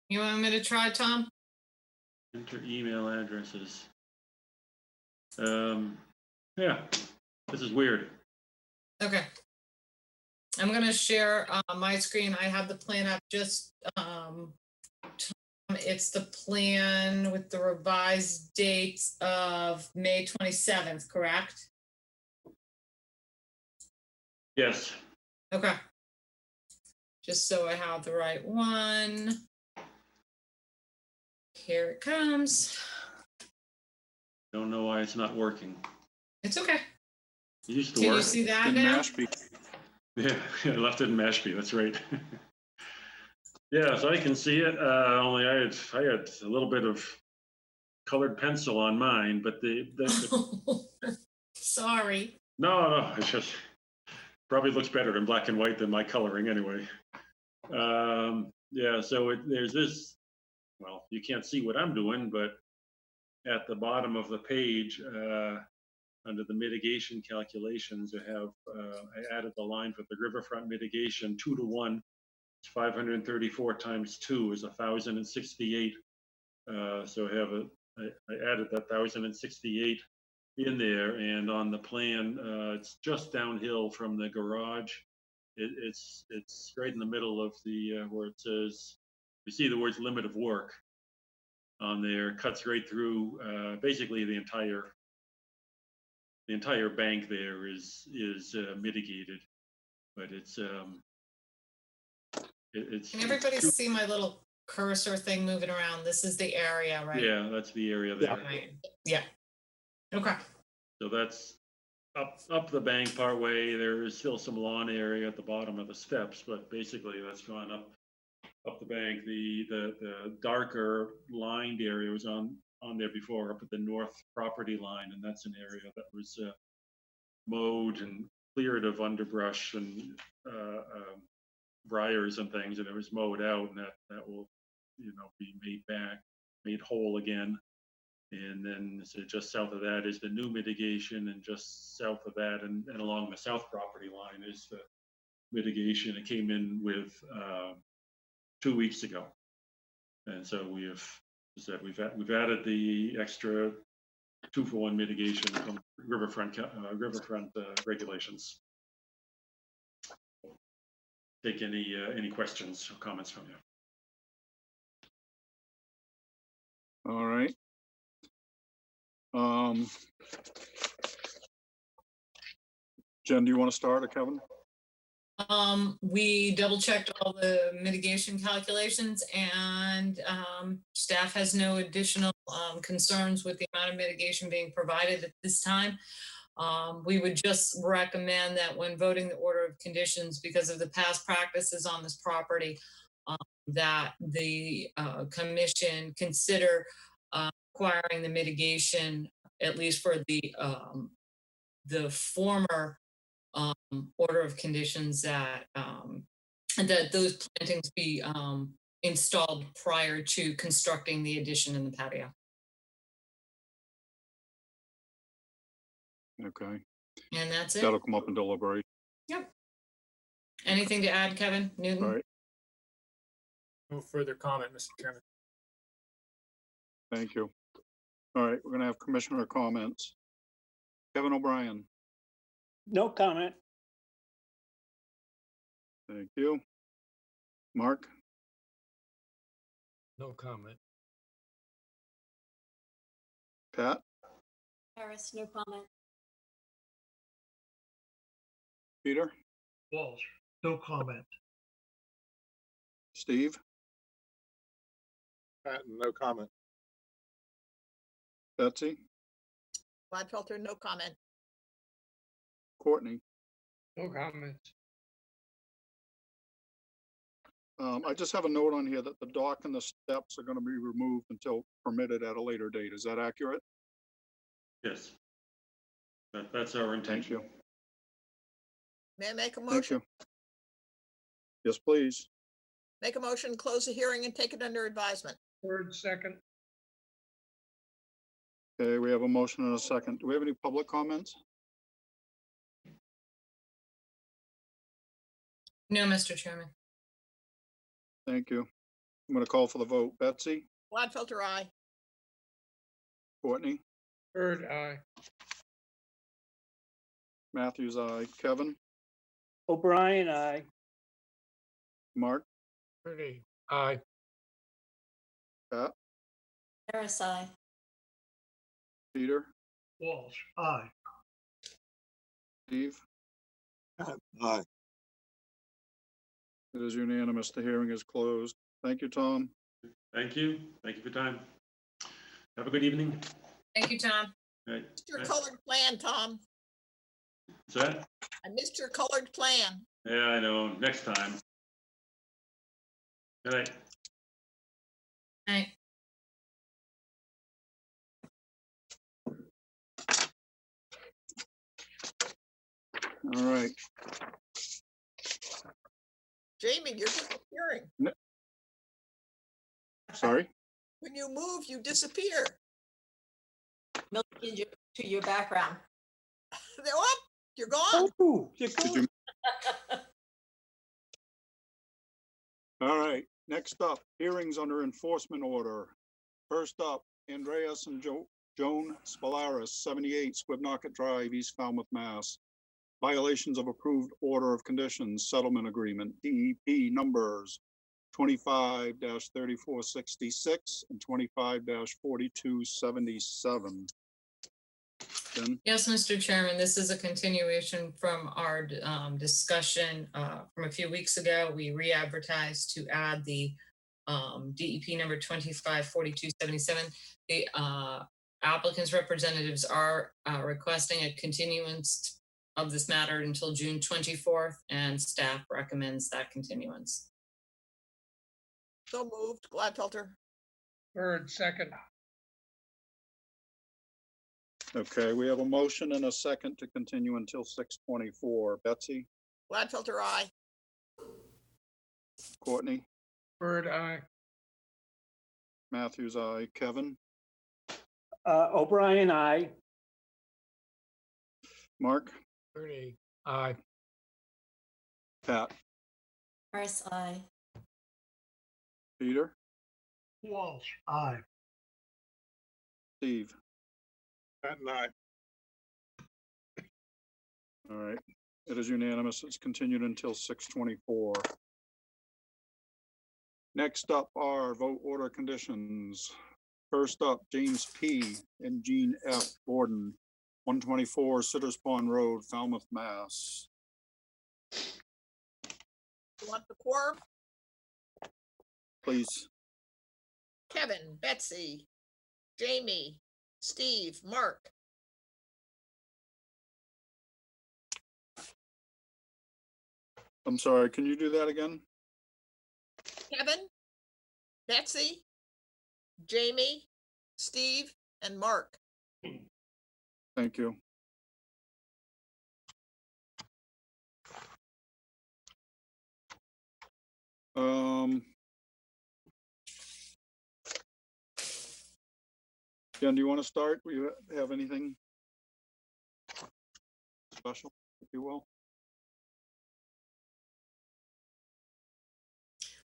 You want me to try, Tom? Enter email addresses. Yeah, this is weird. Okay. I'm gonna share my screen. I have the plan up just, it's the plan with the revised dates of May 27th, correct? Yes, Okay. Just so I have the right one. Here it comes. don't know why it's not working. It's okay. It used to Can you work. see that In now? Mashpee. Yeah, I left it in Mashpee, that's right. Yeah, so I can see it, only I had a little bit of colored pencil on mine, but Sorry. no, it's just, probably looks better in black and white than my coloring anyway. Yeah, so there's this, well, you can't see what I'm doing, but at the bottom of the page, under the mitigation calculations, I added the line for the riverfront mitigation 2-to-1. It's 534 times 2 is 1,068. So I added that 1,068 in there, and on the plan, it's just downhill from the garage. It's right in the middle of the where it says, you see the words limit of work on there, cuts right through basically the entire bank there is mitigated, but it's Can everybody see my little cursor thing moving around? This is the area, right? yeah, that's the area there. Right. Yeah. Okay. So that's up the bank part way. There is still some lawn area at the bottom of the steps, but basically that's gone up the bank. The darker lined area was on there before, up at the north property line, and that's an area that was mowed and cleared of underbrush and briars and things, and it was mowed out, and that will, be made whole again. And then so just south of that is the new mitigation, and just south of that and along the south property line is the mitigation it came in with 2 weeks ago. And so we've added the extra 2-for-1 mitigation from riverfront regulations. Take any questions or comments from you. All right. Jen, do you want to start, or Kevin? We double checked all the mitigation calculations, and staff has no additional concerns with the amount of mitigation being provided at this time. We would just recommend that when voting the order of conditions, because of the past practices on this property, that the commission consider requiring the mitigation, at least for the former order of conditions, that those plantings be installed prior to constructing the addition in the patio. Okay. And that's it. That'll come up in deliberation. Yep. Anything to add, Kevin Newton? All right. No further comment, Mr. Chairman. Thank you. All right, we're gonna have commissioner comments. Kevin O'Brien, No comment. thank you. Mark, No comment. Pat, Harris, no comment. Peter, Walsh, no comment. Steve, No comment. Betsy, Gladfelter, no comment. Courtney. No comments. I just have a note on here that the dock and the steps are gonna be removed until permitted at a later date. Is that accurate? Yes. That's our Thank intention. you. May I make a Thank motion? you. Yes, please. Make a motion, close the hearing and take it under advisement. Third, second. Okay, we have a motion and a second. Do we have any public comments? No, Mr. Chairman. Thank you. I'm going to call for the vote. Betsy, Gladfelter, aye. Courtney, Bird, aye. Matthews, aye. Kevin, O'Brien, aye. Mark, Ernie, aye. Pat, Harris, aye. Peter, Walsh, aye. Steve. Aye. It is unanimous. The hearing is closed. Thank you, Tom. Thank you. Thank you for your time. Have a good evening. Thank you, Tom. All right. Your colored plan, Tom. What's that? I missed your colored plan. Yeah, I know. Next time. Good night. Aye. All right. Jamie, you're disappearing. Sorry. When you move, you disappear. Milton, to your background. Oh, you're gone. Oh, you're Did going. you? All right. Next up, hearings under enforcement order. First up, Andreas and Joan Spalaris, 78 Squibnocket Drive, East Falmouth, Mass. Violations of approved order of conditions settlement agreement, DEP numbers 25-3466 and 25-4277. Jen? Yes, Mr. Chairman, this is a continuation from our discussion from a few weeks ago. We re-advertised to add the DEP number 254277. The applicant's representatives are requesting a continuance of this matter until June 24th, and staff recommends that continuance. So moved, Gladfelter. Bird, second. Okay, we have a motion and a second to continue until 6:24. Betsy, Gladfelter, aye. Courtney, Bird, aye. Matthews, aye. Kevin, O'Brien, aye. Mark, Ernie, aye. Pat, Harris, aye. Peter, Walsh, aye. Steve. Pat and I. All right, it is unanimous. It's continued until 6:24. Next up are vote order conditions. First up, James P. and Jean F. Gordon, 124 Sitters Pond Road, Falmouth, Mass. You want the quorum? Please. Kevin, Betsy, Jamie, Steve, Mark. I'm sorry, can you do that again? Kevin, Betsy, Jamie, Steve, and Mark. Thank you. Jen, do you want to start? Do you have anything special, if you will?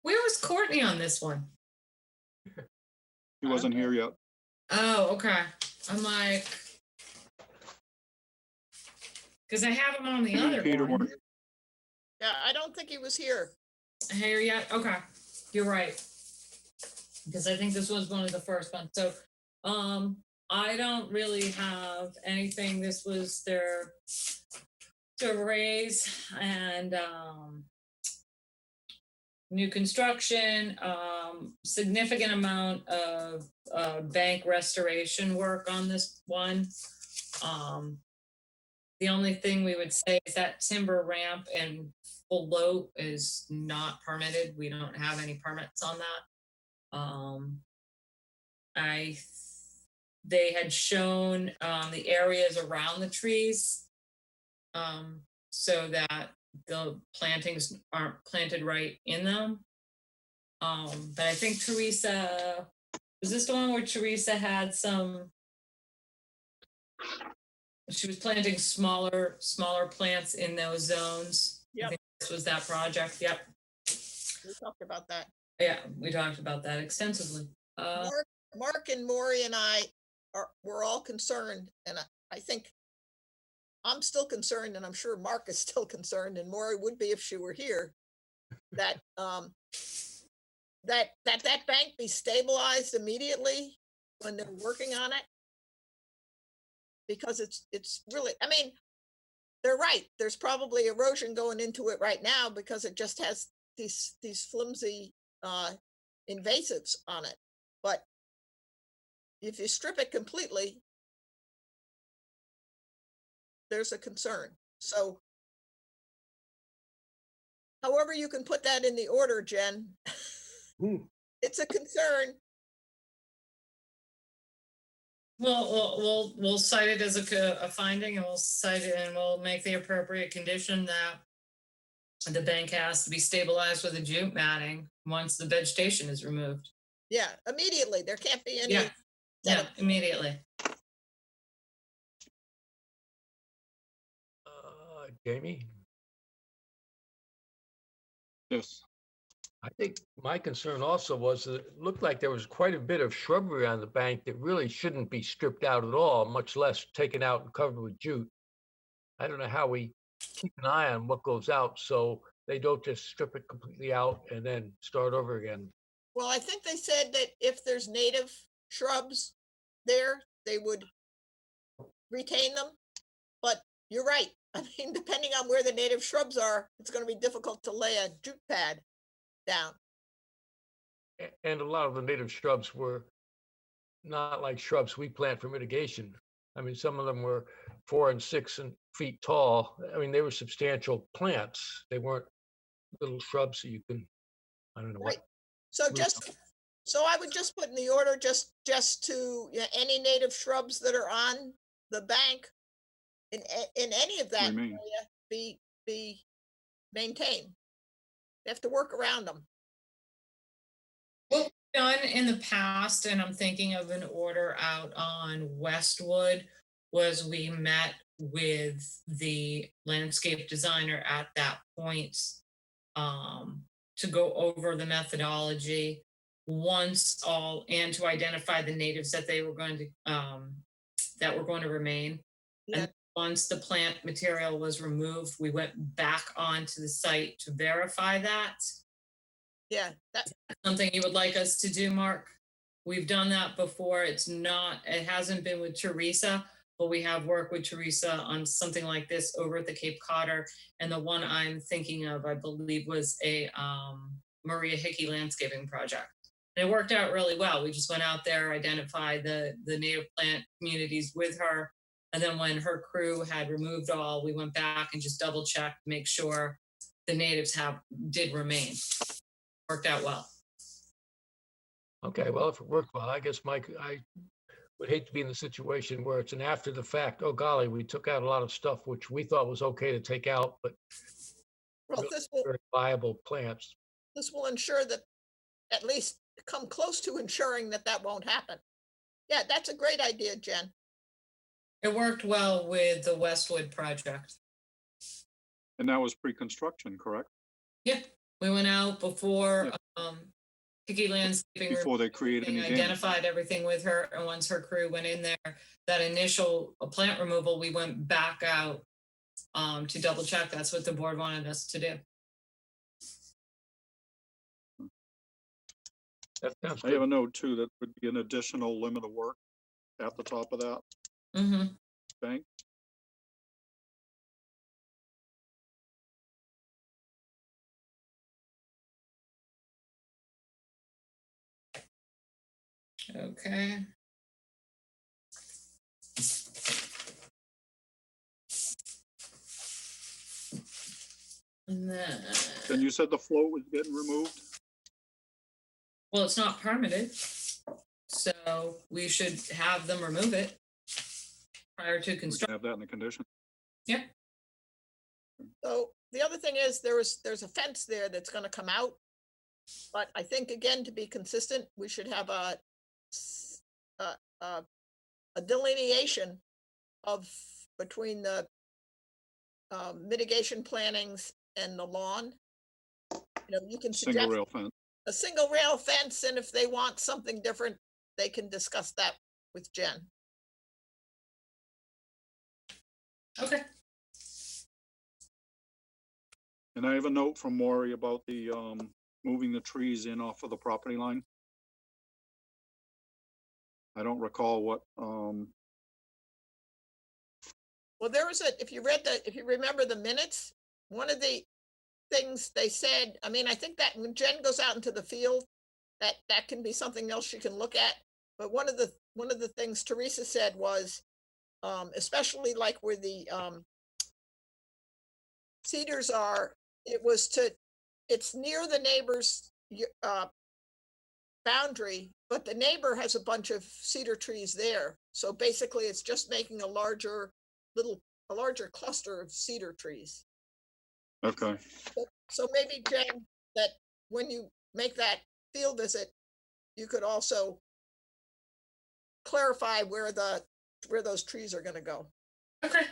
Where was Courtney on this one? He wasn't here yet. Oh, okay. I'm like, because I have him on the other Peter one. weren't- Yeah, I don't think he was here. Here yet? Okay, you're right. Because I think this was one of the first ones. So, I don't really have anything. This was their to raise and new construction, significant amount of bank restoration work on this one. The only thing we would say is that timber ramp and float is not permitted. We don't have any permits on that. They had shown the areas around the trees so that the plantings aren't planted right in them. But I think Teresa, was this the one where Teresa had some, she was planting smaller plants in those zones? Yep. I think this was that project. Yep. We talked about that. Yeah, we talked about that extensively. Mark and Maury and we're all concerned, and I think I'm still concerned, and I'm sure Mark is still concerned, and Maury would be if she were here, that that bank be stabilized immediately when they're working on it. Because it's really, I mean, they're right. There's probably erosion going into it right now because it just has these flimsy invasives on it. But if you strip it completely, there's a concern. So however you can put that in the order, Jen, it's a concern. Well, we'll cite it as a finding, and we'll cite it, and we'll make the appropriate condition that the bank has to be stabilized with a jute matting once the vegetation is removed. Yeah, immediately. There can't be any. Yeah, immediately. Jamie, Yes. I think my concern also was that it looked like there was quite a bit of shrubbery on the bank that really shouldn't be stripped out at all, much less taken out and covered with jute. I don't know how we keep an eye on what goes out so they don't just strip it completely out and then start over again. Well, I think they said that if there's native shrubs there, they would retain them. But you're right. I mean, depending on where the native shrubs are, it's going to be difficult to lay a jute pad down. And a lot of the native shrubs were not like shrubs we plant for mitigation. I mean, some of them were 4 and 6 feet tall. I mean, they were substantial plants. They weren't little shrubs that you can, I don't know Right. what. So I would just put in the order just to any native shrubs that are on the bank in any of that Remain. area be maintained. They have to work around them. What we've done in the past, and I'm thinking of an order out on Westwood, was we met with the landscape designer at that point to go over the methodology once all, and to identify the natives that they were going to remain. Yeah. And once the plant material was removed, we went back onto the site to verify that. Yeah, that's Something you would like us to do, Mark? We've done that before. It hasn't been with Teresa, but we have worked with Teresa on something like this over at the Cape Codder. And the one I'm thinking of, I believe, was a Maria Hickey landscaping project. And it worked out really well. We just went out there, identified the native plant communities with her. And then when her crew had removed all, we went back and just double checked, make sure the natives did remain. Worked out well. Okay, well, if it worked well, I guess, Mike, I would hate to be in the situation where it's an after the fact, oh golly, we took out a lot of stuff which we thought was okay to take out, but well, really very viable plants. this will ensure that at least come close to ensuring that won't happen. Yeah, that's a great idea, Jen. It worked well with the Westwood project. And that was pre-construction, correct? Yep, we went out before Hickey Landscaping. Before they created any damage. Identified everything with her, and once her crew went in there, that initial plant removal, we went back out to double check. That's what the board wanted us to do. That sounds I have good. a note too, that would be an additional limit of work at the top of that Mm-hmm. bank. Okay. And then, And you said the float was getting removed? well, it's not permitted, so we should have them remove it prior to We can construction. have that in the condition. Yep. So the other thing is there's a fence there that's going to come out. But I think, again, to be consistent, we should have a delineation between the mitigation plannings and the lawn. You know, you can Single suggest, rail fence. a single rail fence, and if they want something different, they can discuss that with Jen. Okay. And I have a note from Maury about the, moving the trees in off of the property line. I don't recall what, Well, there was if you remember the minutes, one of the things they said, I mean, I think that when Jen goes out into the field, that can be something else she can look at. But one of the things Teresa said was, especially like where the cedars are, it's near the neighbor's boundary, but the neighbor has a bunch of cedar trees there. So basically it's just making a larger cluster of cedar trees. okay, So maybe, Jen, that when you make that field visit, you could also clarify where those trees are gonna go. Okay.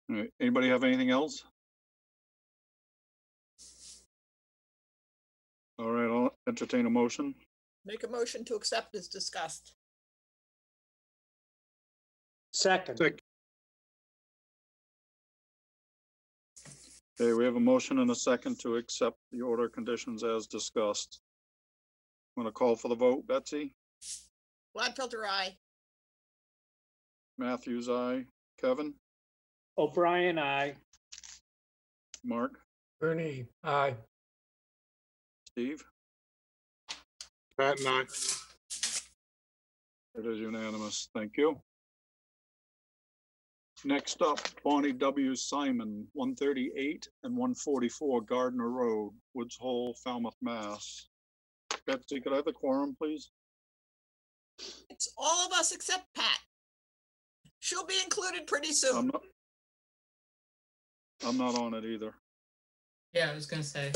all right, anybody have anything else? All right, I'll entertain a motion. Make a motion to accept as discussed. second, Sec- Okay, we have a motion and a second to accept the order conditions as discussed. Want to call for the vote, Betsy? Gladfelter, aye. Matthews, aye. Kevin? O'Brien, I. Mark? Ernie, aye. Steve? Pat and I. It is unanimous. Thank you. Next up, Bonnie W. Simon, 138 and 144 Gardner Road, Woods Hole, Falmouth, Mass. Betsy, could I have the quorum, please? It's all of us except Pat. She'll be included pretty I'm soon. not on it either. Yeah, I was gonna say.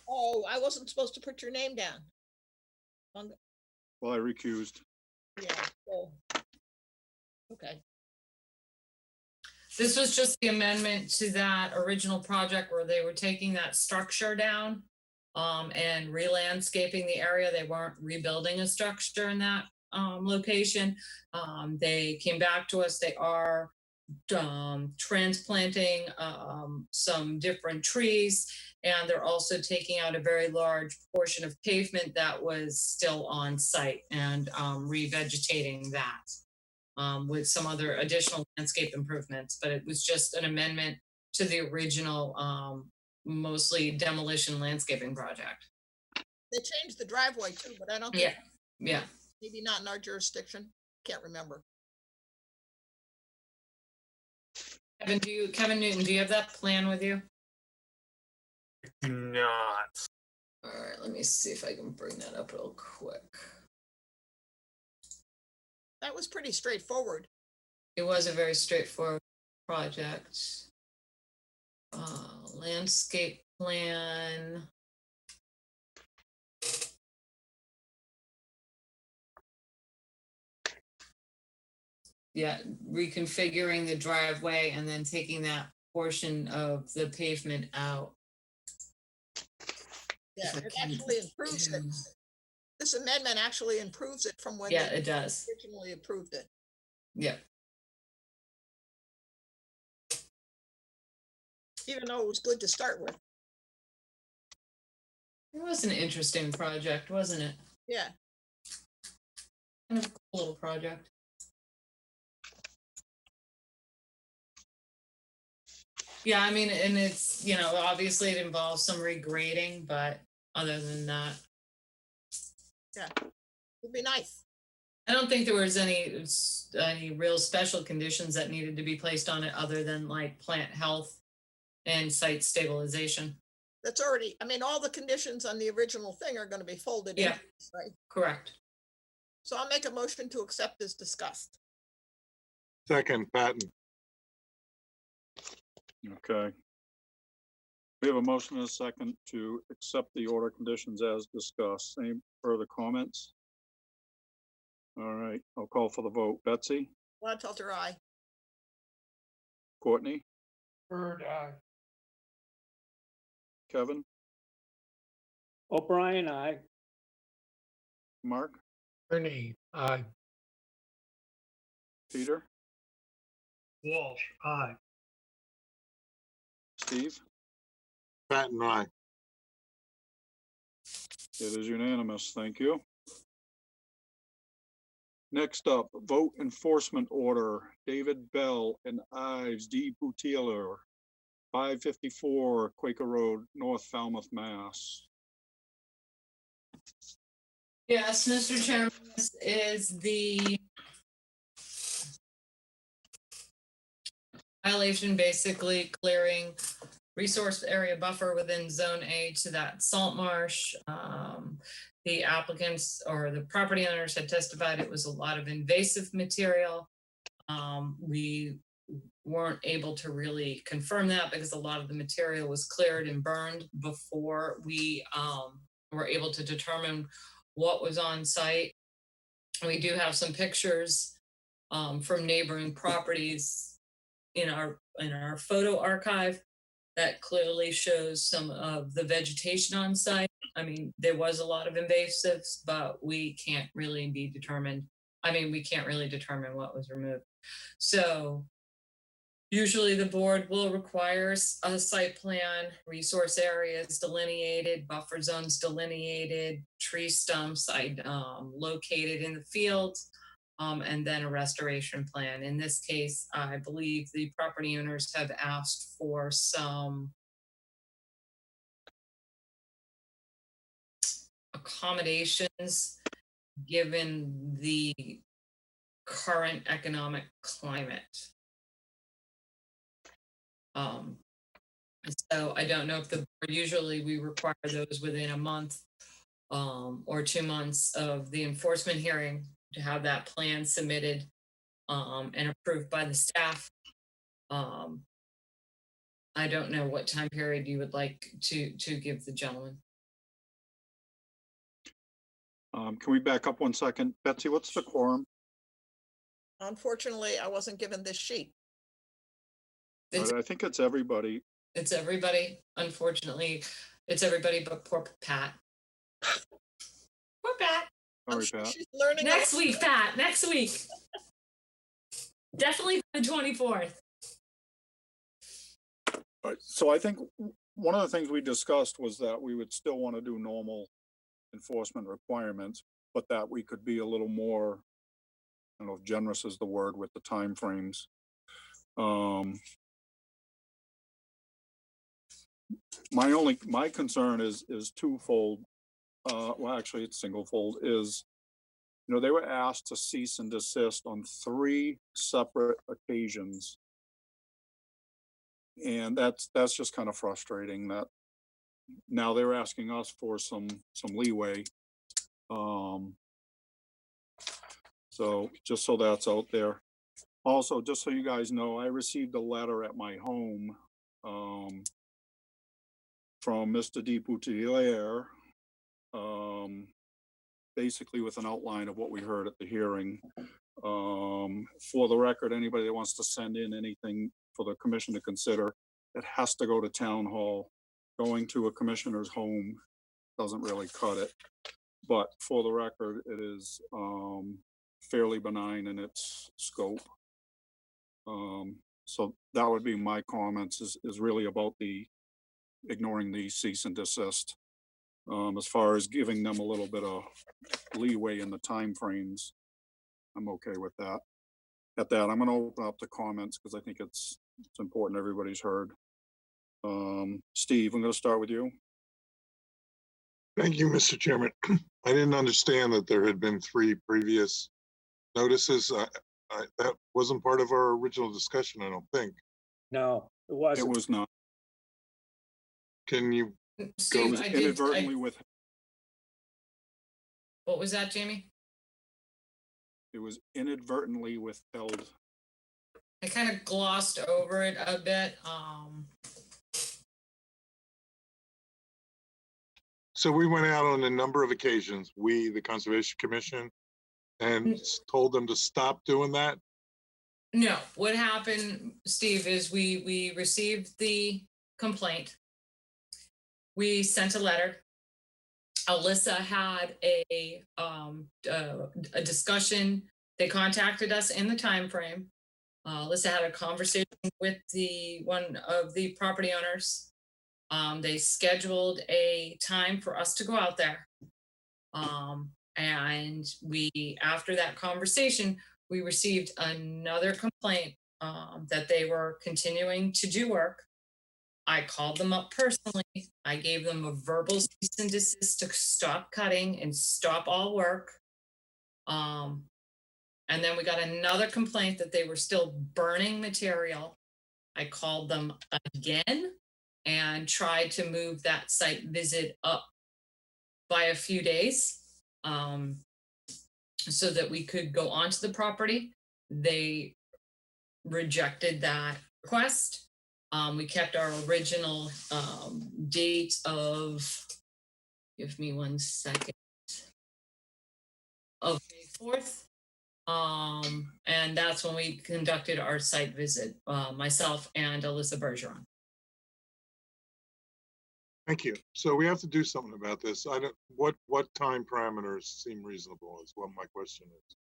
Oh, I wasn't supposed to put your name down. Well, I recused. Yeah, so. Okay. This was just the amendment to that original project where they were taking that structure down and re-landscaping the area. They weren't rebuilding a structure in that location. They came back to us. They are transplanting some different trees, and they're also taking out a very large portion of pavement that was still on site and revegetating that. With some other additional landscape improvements, but it was just an amendment to the original, mostly demolition landscaping project. They changed the driveway too, but I don't Yeah, think, yeah. maybe not in our jurisdiction. Can't remember. Kevin Newton, do you have that plan with you? Not. All right, let me see if I can bring that up real quick. That was pretty straightforward. It was a very straightforward project. Landscape plan. Yeah, reconfiguring the driveway and then taking that portion of the pavement out. Yeah, If I it can- actually improves it. This amendment actually improves it from when Yeah, they it does. originally approved it. Yeah. Even though it was good to start with. It was an interesting project, wasn't it? Yeah. Kind of a cool little project. Yeah, I mean, and it's, obviously it involves some regrading, but other than that, Yeah, it'd be nice. I don't think there was any real special conditions that needed to be placed on it other than like plant health and site stabilization. That's already, I mean, all the conditions on the original thing are gonna be folded in, Yeah. right? Correct. So I'll make a motion to accept as discussed. Second, Patton. Okay. We have a motion and a second to accept the order conditions as discussed. Any further comments? All right, I'll call for the vote. Betsy? Gladfelter, aye. Courtney? Bird, aye. Kevin, O'Brien, aye. Mark, Ernie, aye. Peter, Walsh, aye. Steve? Patton, aye. It is unanimous. Thank you. Next up, vote enforcement order, David Bell and Ives D. Butler, 554 Quaker Road, North Falmouth, Mass. Yes, Mr. Chairman, this is the violation, basically clearing resource area buffer within zone A to that salt marsh. The applicants or the property owners had testified it was a lot of invasive material. We weren't able to really confirm that because a lot of the material was cleared and burned before we were able to determine what was on site. We do have some pictures from neighboring properties in our photo archive that clearly shows some of the vegetation on site. I mean, there was a lot of invasives, but we can't really determine what was removed. So usually the board will require a site plan, resource areas delineated, buffer zones delineated, tree stumps located in the field, and then a restoration plan. In this case, I believe the property owners have asked for some accommodations given the current economic climate. So I don't know if the board, usually we require those within a month or 2 months of the enforcement hearing to have that plan submitted and approved by the staff. I don't know what time period you would like to give the gentleman. Can we back up 1 second? Betsy, what's the quorum? Unfortunately, I wasn't given this sheet. I think it's everybody. It's everybody. Unfortunately, it's everybody but poor Pat. Poor Pat. Sorry, Pat. She's learning. Next week, Pat. Next week. Definitely the 24th. All right, so I think one of the things we discussed was that we would still want to do normal enforcement requirements, but that we could be a little more, I don't know if generous is the word, with the timeframes. My concern is twofold. Well, actually it's singlefold, is, you know, they were asked to cease and desist on 3 separate occasions. And that's just kind of frustrating that now they're asking us for some leeway. So just so that's out there. Also, just so you guys know, I received a letter at my home from Mr. Deputier, basically with an outline of what we heard at the hearing. For the record, anybody that wants to send in anything for the commission to consider, it has to go to town hall. Going to a commissioner's home doesn't really cut it. But for the record, it is fairly benign in its scope. So that would be my comments, is really about the ignoring the cease and desist. As far as giving them a little bit of leeway in the timeframes, I'm okay with that. At that, I'm going to open up the comments because I think it's important everybody's heard. Steve, I'm going to start with you. Thank you, Mr. Chairman. I didn't understand that there had been 3 previous notices. That wasn't part of our original discussion, I don't think. No, it It wasn't. was not. Can you, Steve, was inadvertently with. What was that, Jamie? It was inadvertently withheld. I kind of glossed over it a bit. so we went out on a number of occasions, we, the Conservation Commission, and told them to stop doing that? No, what happened, Steve, is we received the complaint. we sent a letter. Alyssa had a discussion. They contacted us in the time frame. Alyssa had a conversation with one of the property owners. They scheduled a time for us to go out there. And after that conversation, we received another complaint that they were continuing to do work. I called them up personally. I gave them a verbal cease and desist to stop cutting and stop all work. And then we got another complaint that they were still burning material. I called them again and tried to move that site visit up by a few days so that we could go onto the property. They rejected that request. We kept our original date of, give me 1 second, of May 4th. And that's when we conducted our site visit, myself and Alyssa Bergeron. Thank you. So we have to do something about this. What time parameters seem reasonable is what my question is.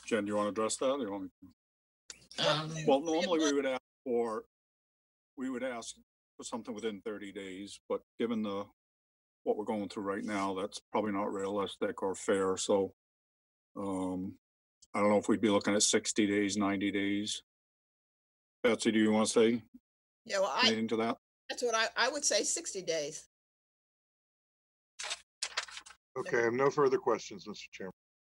Jen, do you want to address that? Or you want me to? Well, normally we would ask for something within 30 days, but given what we're going through right now, that's probably not realistic or fair. So I don't know if we'd be looking at 60 days, 90 days. Betsy, do you want to say Yeah, well, anything to that? that's what I would say, 60 days. Okay, I have no further questions, Mr. Chairman.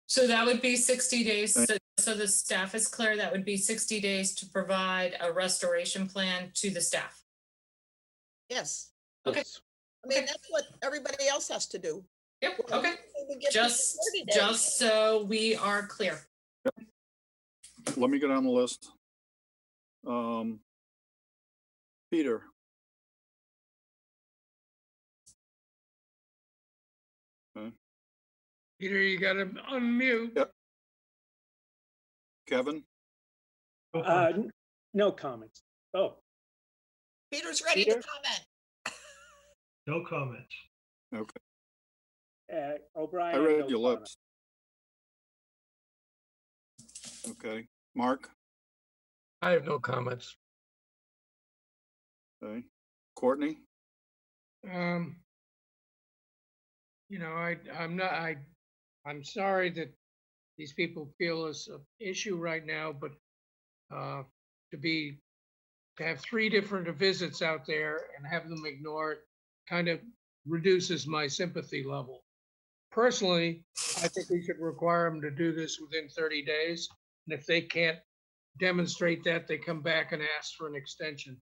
So that would be 60 days. So the staff is clear, that would be 60 days to provide a restoration plan to the staff. Yes. Okay. I mean, that's what everybody else has to do. Yep, okay. We give Just people 30 days. just so we are clear. Let me go down the list. Peter. Okay. Peter, you gotta unmute. Yep. Kevin, No comments. Oh, Peter's ready Peter? to comment. No comments. okay. O'Brien. I have read no your comment. lips. Okay, Mark, I have no comments. okay, Courtney, You know, I'm sorry that these people feel it's an issue right now, but to have 3 different visits out there and have them ignore it kind of reduces my sympathy level. Personally, I think we should require them to do this within 30 days. And if they can't demonstrate that, they come back and ask for an extension.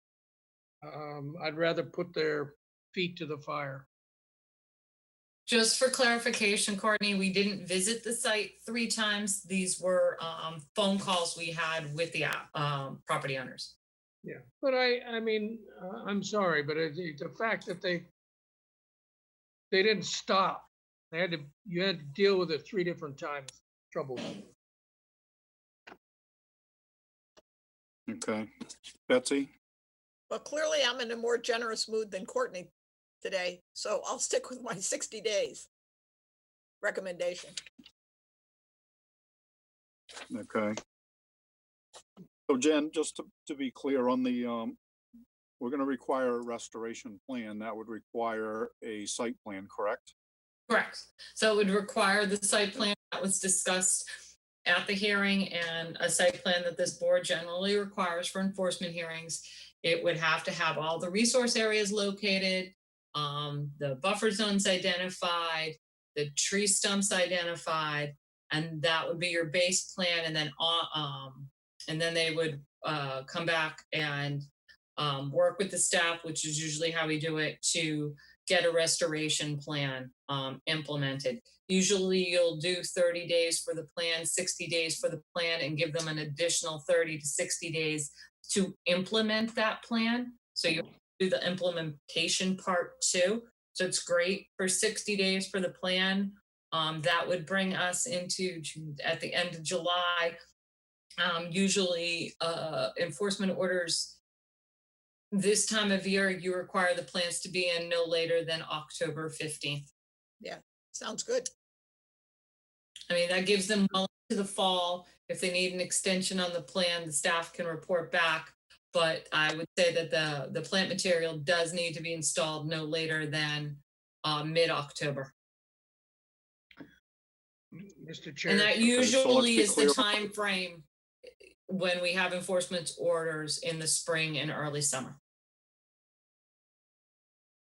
I'd rather put their feet to the fire. Just for clarification, Courtney, we didn't visit the site 3 times. These were phone calls we had with the property owners. Yeah, but I mean, I'm sorry, but the fact that they didn't stop, you had to deal with it 3 different times, trouble. okay, Betsy, But clearly I'm in a more generous mood than Courtney today, so I'll stick with my 60 days recommendation. okay. So Jen, just to be clear on the, we're going to require a restoration plan. That would require a site plan, correct? Correct. So it would require the site plan that was discussed at the hearing and a site plan that this board generally requires for enforcement hearings. It would have to have all the resource areas located, the buffer zones identified, the tree stumps identified, and that would be your base plan. And then they would come back and work with the staff, which is usually how we do it, to get a restoration plan implemented. Usually you'll do 30 days for the plan, 60 days for the plan, and give them an additional 30 to 60 days to implement that plan. So you do the implementation part too. So it's great for 60 days for the plan. That would bring us into at the end of July. Usually enforcement orders this time of year, you require the plants to be in no later than October 15th. Sounds good. I mean, that gives them well into the fall. If they need an extension on the plan, the staff can report back. But I would say that the plant material does need to be installed no later than mid-October. Mr. Chair. And that let's usually be is the clear. time frame when we have enforcement orders in the spring and early summer.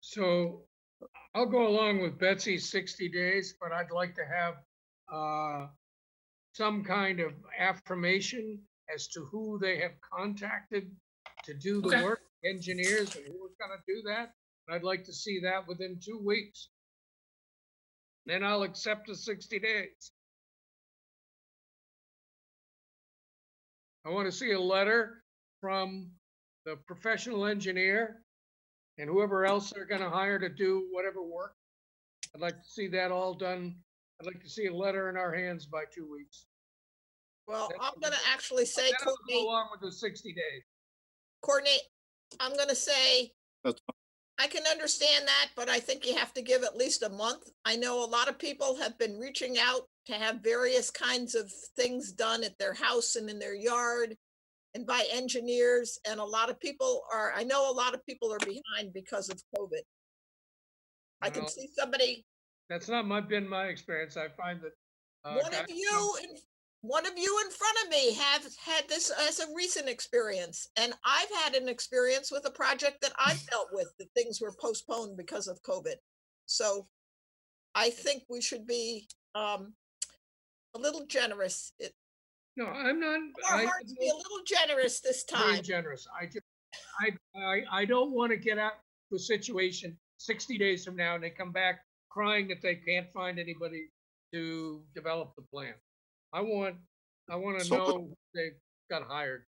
So I'll go along with Betsy's 60 days, but I'd like to have some kind of affirmation as to who they have contacted to do the Okay. work, engineers, and who are gonna do that. I'd like to see that within 2 weeks. Then I'll accept the 60 days. I want to see a letter from the professional engineer and whoever else they're gonna hire to do whatever work. I'd like to see that all done. I'd like to see a letter in our hands by 2 weeks. Well, That's I'm what gonna actually say, Then I'll go Courtney, along with the 60 days. I'm gonna say, That's I can understand that, but I think you have to give at least a month. I know a lot of people have been reaching out to have various kinds of things done at their house and in their yard and by engineers, and I know a lot of people are behind because of COVID. I can Well, see somebody, That's not been my experience. I find that. one of you in front of me have had this as a recent experience, and I've had an experience with a project that I've dealt with, that things were postponed because of COVID. So I think we should be a little generous. No, I'm not. Our hearts be a little generous this Being time. generous. I don't want to get out to a situation 60 days from now and they come back crying that they can't find anybody to develop the plan. I want to So- know they got hired.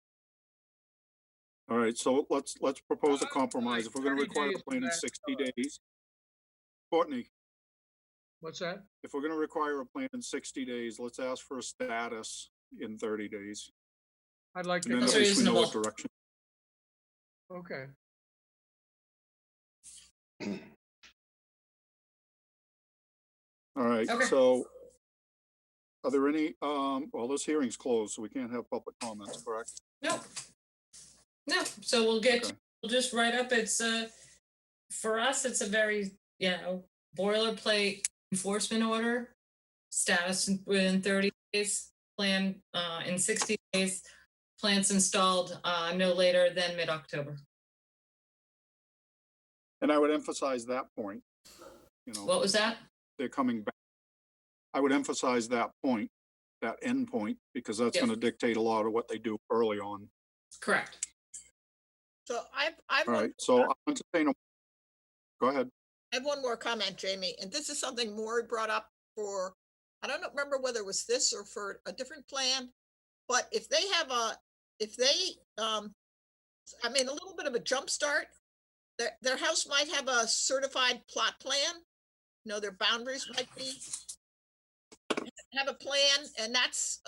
All right, so let's propose a Like compromise. If we're gonna 30 require days a plan from in that, 60 days. Courtney, What's that? if we're gonna require a plan in 60 days, let's ask for a status in 30 days. I'd like And to then That's at least we know what reasonable. direction. Okay. All right, Okay. so are there any, well, this hearing's closed, so we can't have public comments, correct? No. No, so we'll Okay. we'll just write up, it's for us, it's a very, boilerplate enforcement order. Status within 30 days, plan in 60 days, plants installed no later than mid-October. And I would emphasize that point, What was that? they're coming back. I would emphasize that point, that end point, because that's Yep. gonna dictate a lot of what they do early on. Correct. So I've All one, right, so I'll entertain a, go ahead. I have one more comment, Jamie, and this is something Maury brought up for, I don't remember whether it was this or for a different plan, but if they have a little bit of a jump start, their house might have a certified plot plan. Their boundaries might have a plan, and that's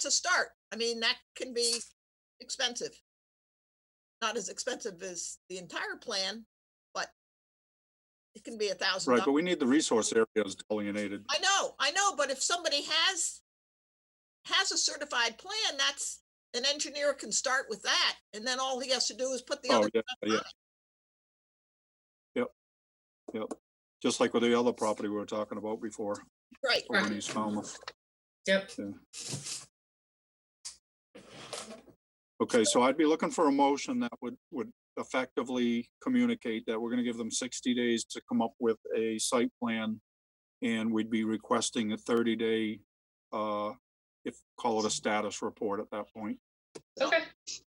a start. I mean, that can be expensive. Not as expensive as the entire plan, but it can be $1,000. Right, but we need the resource areas delineated. I know, but if somebody has a certified plan, that's, an engineer can start with that, and then all he has to do is put the Oh, other yeah, stuff on yeah. it. Yep, just like with the other property we were talking about before, Right, over in East Falmouth. Yep. Yeah. Okay, so I'd be looking for a motion that would effectively communicate that we're gonna give them 60 days to come up with a site plan. And we'd be requesting a 30-day, call it a status report at that point. Okay.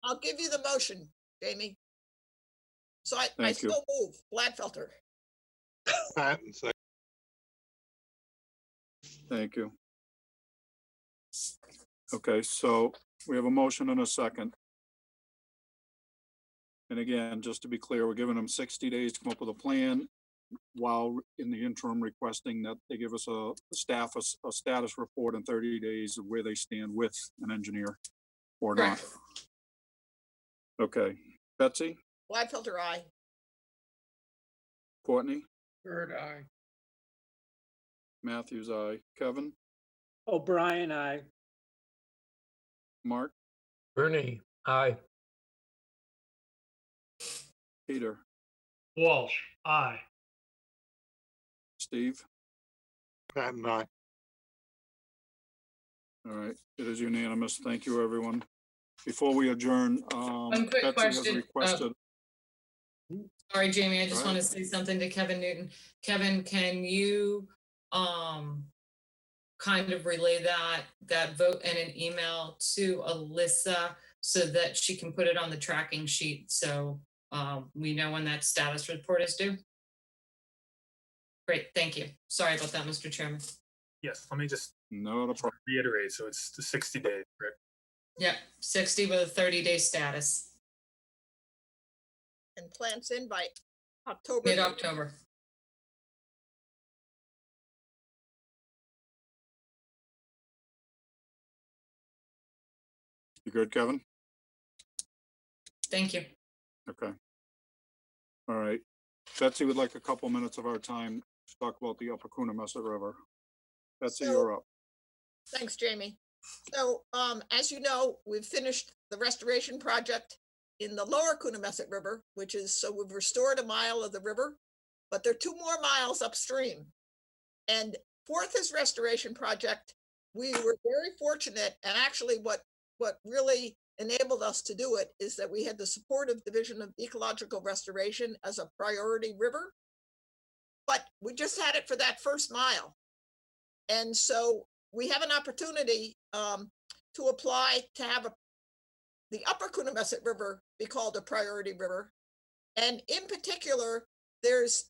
I'll give you the motion, Jamie. So I Thank you. still move, Gladfelter. Pat, and second. Thank you. Okay, so we have a motion and a second. And again, just to be clear, we're giving them 60 days to come up with a plan, while in the interim requesting that they give us a status report in 30 days of where they stand with an engineer or not. Correct. Okay, Betsy, Gladfelder, aye. Courtney, Bird, aye. Matthews, aye. Kevin, O'Brien, I. Mark, Ernie, I. Peter, Walsh, aye. Steve. Pat and I. All right, it is unanimous. Thank you, everyone. Before we adjourn, One quick Betsy has question. requested, Sorry, Jamie, I just Go want to say something to Kevin Newton. Kevin, can you kind of relay that vote in an email to Alyssa so that she can put it on the tracking sheet so we know when that status report is due? Great, thank you. Sorry about that, Mr. Chairman. Yes, let me just not a problem. reiterate. So it's the 60 days, correct? Yep, 60 with a 30-day status, And plants in by October. mid-October. You good, Kevin? Thank you. Okay. All right. Betsy would like a couple minutes of our time to talk about the Upper Coonamessett River. Betsy, So- you're up. Thanks, Jamie. So, as you know, we've finished the restoration project in the lower Coonamessett River, which is, so we've restored a mile of the river, but there are 2 more miles upstream. And for this restoration project, we were very fortunate, and actually what really enabled us to do it is that we had the support of Division of Ecological Restoration as a priority river. But we just had it for that first mile. And so we have an opportunity to apply to have the Upper Coonamessett River be called a priority river. And in particular, there's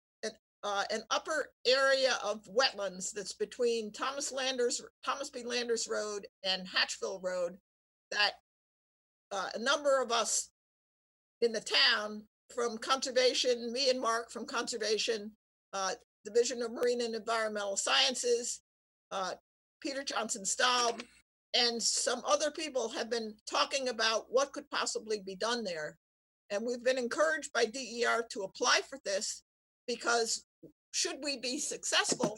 an upper area of wetlands that's between Thomas B. Landers Road and Hatchville Road that a number of us in the town from conservation, me and Mark from conservation, Division of Marine and Environmental Sciences, Peter Johnson Staub, and some other people have been talking about what could possibly be done there. And we've been encouraged by DER to apply for this because should we be successful,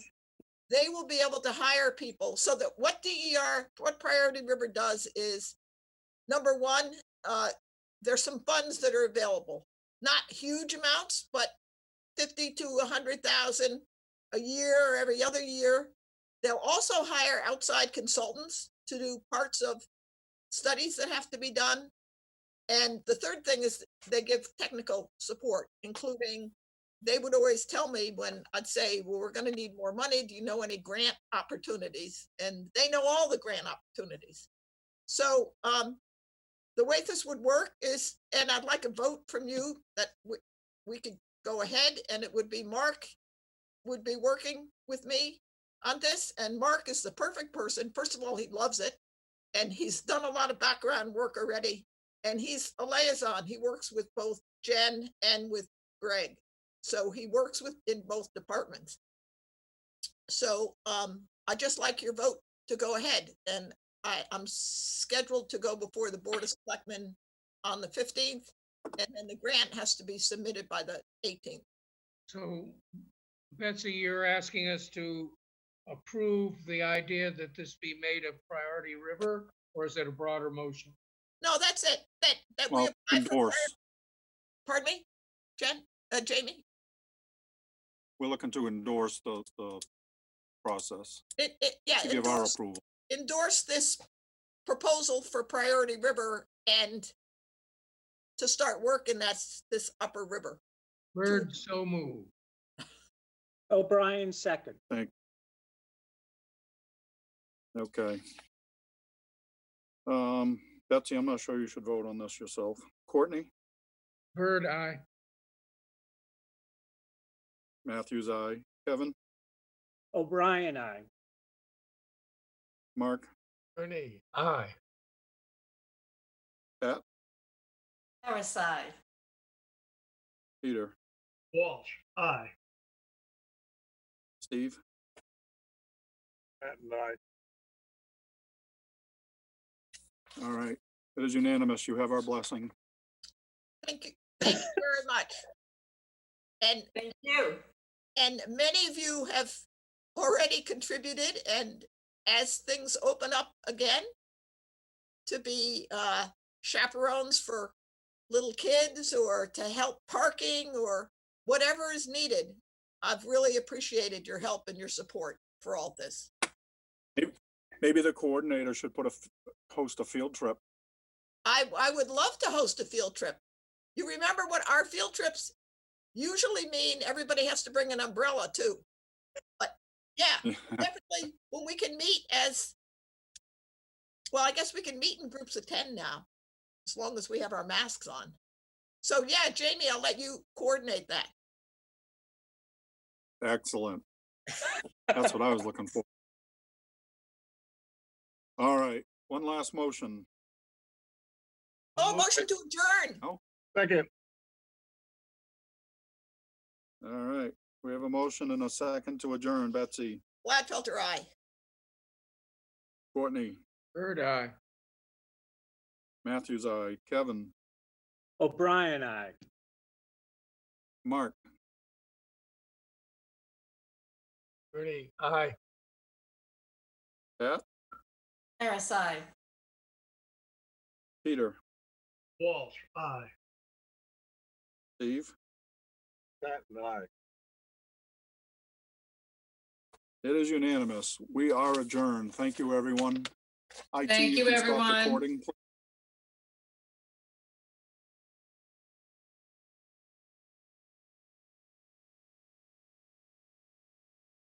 they will be able to hire people so that what Priority River does is, number one, there's some funds that are available, not huge amounts, but 50 to 100,000 a year or every other year. They'll also hire outside consultants to do parts of studies that have to be done. And the third thing is they give technical support, including, they would always tell me when I'd say, well, we're going to need more money. Do you know any grant opportunities? And they know all the grant opportunities. So the way this would work is, and I'd like a vote from you that we could go ahead, and it would be Mark would be working with me on this. And Mark is the perfect person. First of all, he loves it. And he's done a lot of background work already. And he's a liaison. He works with both Jen and with Greg. So he works in both departments. So I just like your vote to go ahead. And I'm scheduled to go before the Board of Selectmen on the 15th. And then the grant has to be submitted by the 18th. So Betsy, you're asking us to approve the idea that this be made a priority river, or is it a broader motion? No, that's it. That we Well, apply for. endorse. Pardon me, Jen, Jamie? We're looking to endorse the process, Yeah, to give our endorse, approval. endorse this proposal for priority river and to start work in this upper river. Bird, so moved. O'Brien, second. Okay. Betsy, I'm not sure you should vote on this yourself. Courtney, Bird, aye. Matthews, aye. Kevin, O'Brien, I. Mark, Ernie, I. Pat, Harris, aye. Peter, Walsh, aye. Steve, Pat and I. all right. It is unanimous. You have our blessing. Thank you. Thank you very much. And Thank you. And many of you have already contributed, and as things open up again, to be chaperones for little kids or to help parking or whatever is needed. I've really appreciated your help and your support for all this. Maybe the coordinator should host a field trip. I would love to host a field trip. You remember what our field trips usually mean? Everybody has to bring an umbrella too. But yeah, definitely when we can meet as, well, I guess we can meet in groups of 10 now, as long as we have our masks on. So yeah, Jamie, I'll let you coordinate that. Excellent. That's what I was looking for. All right, one last motion. Oh, motion to adjourn. Second. All right, we have a motion and a second to adjourn. Betsy, Gladfelter, aye. Courtney, Bird eye. Matthews, aye. Kevin, O'Brien, aye. Mark, Ernie, aye. Pat, Harris, aye. Peter, Walsh, aye. Steve. Patton, aye. It is unanimous. We are adjourned. Thank you, everyone. IT, Thank you, can stop everyone. recording, please.